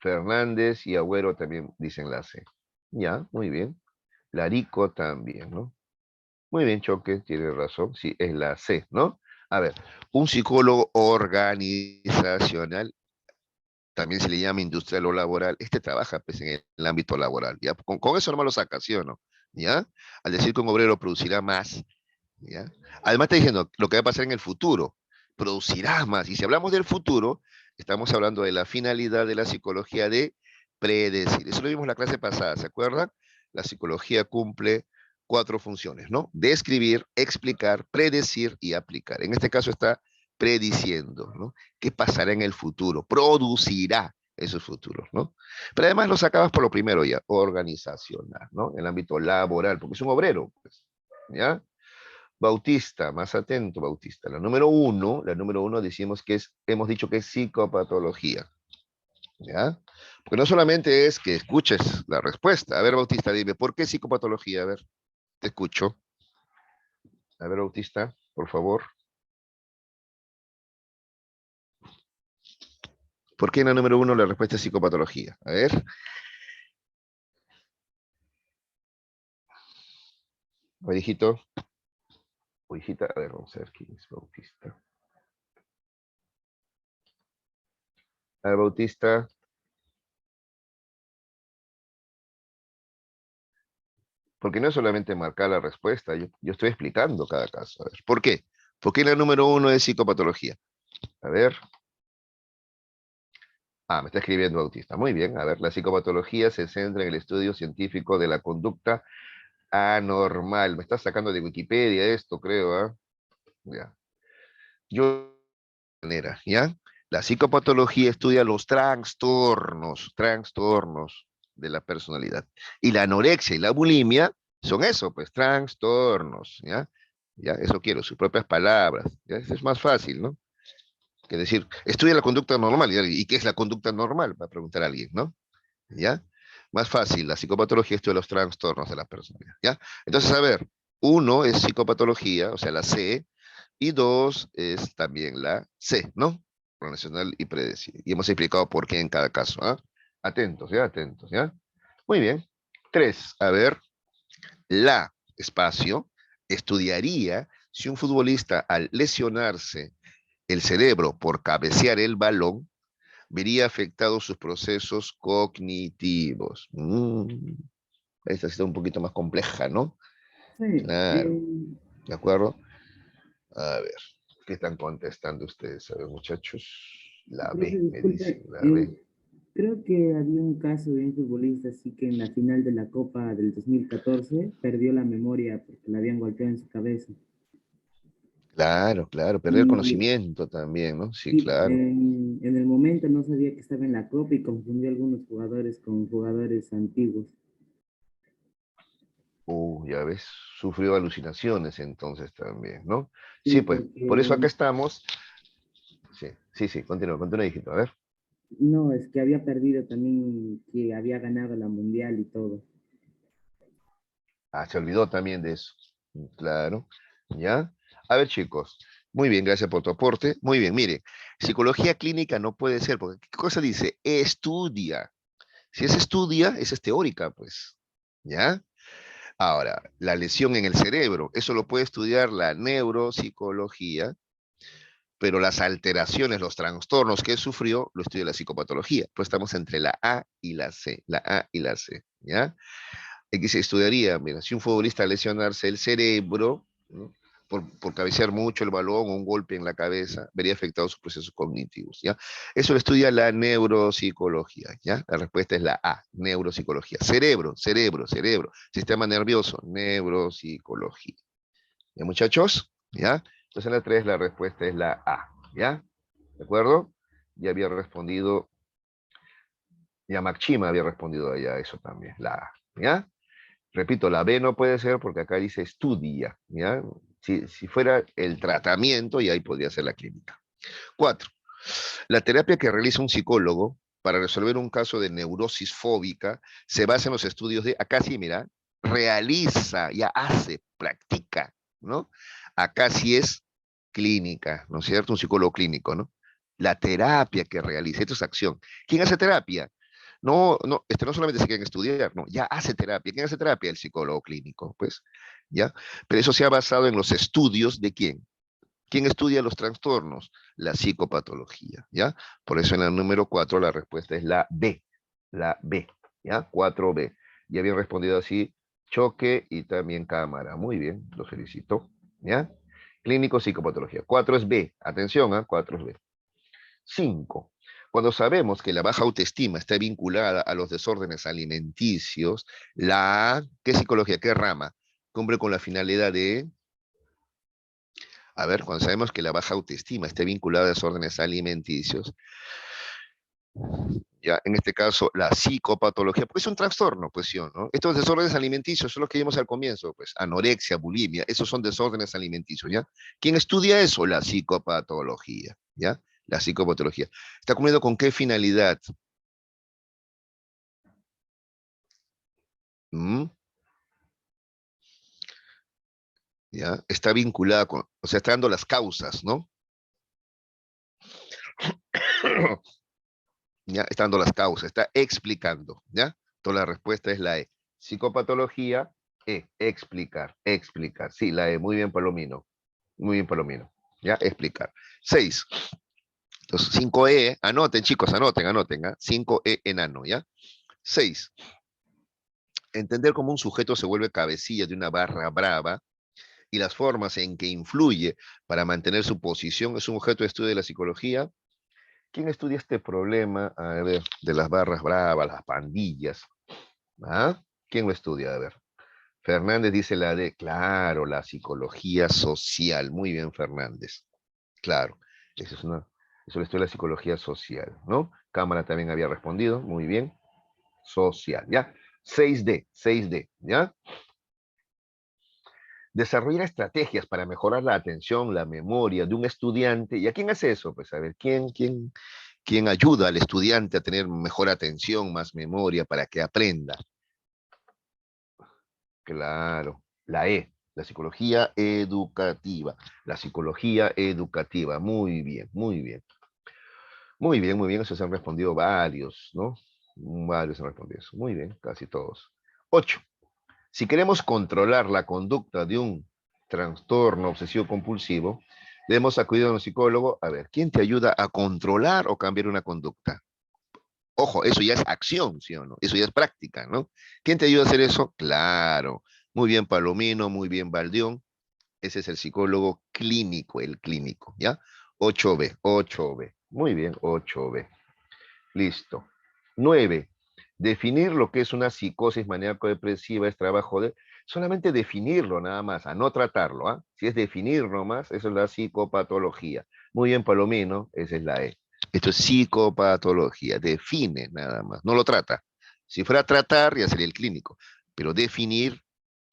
Fernández y Agüero también dicen la C. Ya, muy bien. Larico también, ¿no? Muy bien, Choque, tiene razón. Sí, es la C, ¿no? A ver, un psicólogo organizacional, también se le llama industrial o laboral, este trabaja pues, en el ámbito laboral, ¿ya? Con eso nomás lo saca, ¿sí o no? ¿Ya? Al decir que un obrero producirá más, ¿ya? Además está diciendo lo que va a pasar en el futuro, producirá más. Y si hablamos del futuro, estamos hablando de la finalidad de la psicología de predecir. Eso lo vimos en la clase pasada, ¿se acuerdan? La psicología cumple cuatro funciones, ¿no? Describir, explicar, predecir y aplicar. En este caso está prediciendo, ¿no? ¿Qué pasará en el futuro? Producirá esos futuros, ¿no? Pero además lo sacabas por lo primero ya, organizacional, ¿no? En el ámbito laboral, porque es un obrero, pues, ¿ya? Bautista, más atento, Bautista. La número uno decimos que es, hemos dicho que es psicopatología, ¿ya? Porque no solamente es que escuches la respuesta. A ver, Bautista, dime, ¿por qué psicopatología? A ver, te escucho. A ver, Bautista, por favor. ¿Por qué en la número uno la respuesta es psicopatología? A ver. O hijito. O hijita. A ver, vamos a ver quién es Bautista. A ver, Bautista. Porque no es solamente marcar la respuesta, yo estoy explicando cada caso. A ver, ¿por qué? ¿Por qué la número uno es psicopatología? A ver. Ah, me está escribiendo Bautista. Muy bien. A ver, la psicopatología se centra en el estudio científico de la conducta anormal. Me está sacando de Wikipedia esto, creo, ¿ah? Ya. Yo, manera, ¿ya? La psicopatología estudia los trastornos de la personalidad. Y la anorexia y la bulimia son eso, pues, trastornos, ¿ya? Ya, eso quiero, sus propias palabras. ¿Ya? Eso es más fácil, ¿no? Que decir, estudia la conducta normal. ¿Y qué es la conducta normal? Va a preguntar alguien, ¿no? ¿Ya? Más fácil, la psicopatología estudia los trastornos de la personalidad, ¿ya? Entonces, a ver, uno es psicopatología, o sea, la C, y dos es también la C, ¿no? Relacional y predecible. Y hemos explicado por qué en cada caso, ¿ah? Atentos, ¿ya? Atentos, ¿ya? Muy bien. Tres, a ver, la espacio estudiaría si un futbolista al lesionarse el cerebro por cabecear el balón, vería afectados sus procesos cognitivos. Esta está un poquito más compleja, ¿no? Sí, Claro, ¿de acuerdo? A ver, ¿qué están contestando ustedes? A ver, muchachos. La profe, B, me dicen, disculpe, la B. creo que había un caso de un futbolista así que en la final de la Copa del 2014 perdió la memoria porque la habían golpeado en su cabeza. Claro, claro, perder Y conocimiento también, ¿no? Sí, sí, claro. en el momento no sabía que estaba en la Copa y confundí a algunos jugadores con jugadores antiguos. Ya ves, sufrió alucinaciones entonces también, ¿no? Sí, Sí, pues, por eso acá porque estamos. Sí, sí, sí, continúa, hijito, a ver. no, es que había perdido también, que había ganado la Mundial y todo. Ah, se olvidó también de eso. Claro, ¿ya? A ver, chicos, muy bien, gracias por tu aporte. Muy bien, mire, psicología clínica no puede ser, porque ¿qué cosa dice? Estudia. Si es estudia, esa es teórica, pues, ¿ya? Ahora, la lesión en el cerebro, eso lo puede estudiar la neuropsicología, pero las alteraciones, los trastornos que sufrió, lo estudia la psicopatología. Pues estamos entre la A y la C, la A y la C, ¿ya? Aquí se estudiaría, mira, si un futbolista lesionarse el cerebro, ¿no? por cabecear mucho el balón o un golpe en la cabeza, vería afectados sus procesos cognitivos, ¿ya? Eso lo estudia la neuropsicología, ¿ya? La respuesta es la A, neuropsicología. Cerebro, cerebro, cerebro. Sistema nervioso, neuropsicología. ¿Ya, muchachos? ¿Ya? Entonces en la 3 la respuesta es la A, ¿ya? ¿De acuerdo? Ya había respondido, ya Maxima había respondido ya eso también, la A, ¿ya? Repito, la B no puede ser porque acá dice estudia, ¿ya? Si fuera el tratamiento, y ahí podría ser la clínica. 4. La terapia que realiza un psicólogo para resolver un caso de neurosis fóbica se basa en los estudios de, acá sí, mira, realiza, ya hace, practica, ¿no? Acá sí es clínica, ¿no es cierto? Un psicólogo clínico, ¿no? La terapia que realiza, esto es acción. ¿Quién hace terapia? No, no, no solamente se quieren estudiar, no, ya hace terapia. ¿Quién hace terapia? El psicólogo clínico, pues, ¿ya? Pero eso se ha basado en los estudios de quién. ¿Quién estudia los trastornos? La psicopatología, ¿ya? Por eso en el número 4 la respuesta es la B, ¿ya? 4B. Ya habían respondido así, choque y también cámara. Muy bien, los felicito, ¿ya? Clínico, psicopatología. 4 es B, atención, ¿eh? 4 es B. 5. Cuando sabemos que la baja autoestima está vinculada a los desórdenes alimenticios, ¿qué psicología, qué rama? Cumple con la finalidad de, a ver, cuando sabemos que la baja autoestima está vinculada a desórdenes alimenticios, ya en este caso la psicopatología, pues es un trastorno, pues sí, ¿no? Estos desórdenes alimenticios son los que vimos al comienzo, pues anorexia, bulimia, esos son desórdenes alimenticios, ¿ya? ¿Quién estudia eso? La psicopatología, ¿ya? La psicopatología. ¿Está cumpliendo con qué finalidad? ¿Mm? ¿Ya? Está vinculada con, o sea, está dando las causas, ¿no? ¿Ya? Está dando las causas, está explicando, ¿ya? Entonces la respuesta es la E. Psicopatología, explicar, explicar. Sí, la E, muy bien, Palomino. Muy bien, Palomino. ¿Ya? Explicar. 6. Entonces, 5E, anoten, chicos, anoten, ¿ah? 5E enano, ¿ya? 6. Entender cómo un sujeto se vuelve cabecilla de una barra brava y las formas en que influye para mantener su posición es un objeto de estudio de la psicología. ¿Quién estudia este problema? A ver, de las barras bravas, las pandillas. ¿Ah? ¿Quién lo estudia? A ver. Fernández dice la D. Claro, la psicología social. Muy bien, Fernández. Claro. Eso lo estudia la psicología social, ¿no? Cámara también había respondido. Muy bien. Social, ¿ya? 6D, ¿ya? Desarrollar estrategias para mejorar la atención, la memoria de un estudiante. ¿Y a quién hace eso? Pues a ver, ¿quién ayuda al estudiante a tener mejor atención, más memoria para que aprenda? Claro, la E, la psicología educativa. La psicología educativa, muy bien, muy bien. Muy bien, muy bien, eso se han respondido varios, ¿no? Varios han respondido eso. Muy bien, casi todos. 8. Si queremos controlar la conducta de un trastorno obsesivo compulsivo, debemos acudir a un psicólogo. A ver, ¿quién te ayuda a controlar o cambiar una conducta? Ojo, eso ya es acción, ¿sí o no? Eso ya es práctica, ¿no? ¿Quién te ayuda a hacer eso? Claro. Muy bien, Palomino, muy bien, Baldión. Ese es el psicólogo clínico, el clínico, ¿ya? 8B, 8B. Muy bien, 8B. Listo. 9. Definir lo que es una psicosis maníaco-depresiva es trabajo de solamente definirlo nada más, a no tratarlo, ¿ah? Si es definir nomás, eso es la psicopatología. Muy bien, Palomino, esa es la E. Esto es psicopatología, define nada más, no lo trata. Si fuera a tratar, ya sería el clínico, pero definir,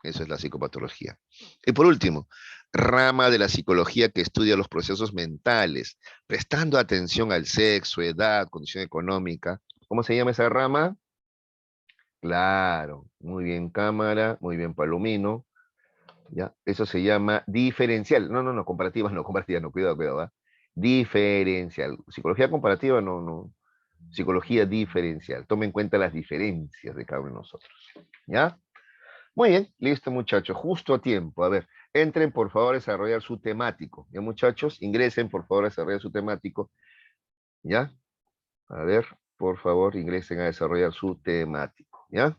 eso es la psicopatología. Y por último, rama de la psicología que estudia los procesos mentales, prestando atención al sexo, edad, condición económica. ¿Cómo se llama esa rama? Claro, muy bien cámara, muy bien Palomino. ¿Ya? Eso se llama diferencial. No, comparativa no, cuidado, ¿va? Diferencial. Psicología comparativa, no. Psicología diferencial. Tome en cuenta las diferencias de cada uno de nosotros. ¿Ya? Muy bien, listo muchachos, justo a tiempo. A ver, entren por favor a desarrollar su temático. ¿Ya muchachos? Ingresen por favor a desarrollar su temático. ¿Ya? A ver, por favor, ingresen a desarrollar su temático. ¿Ya?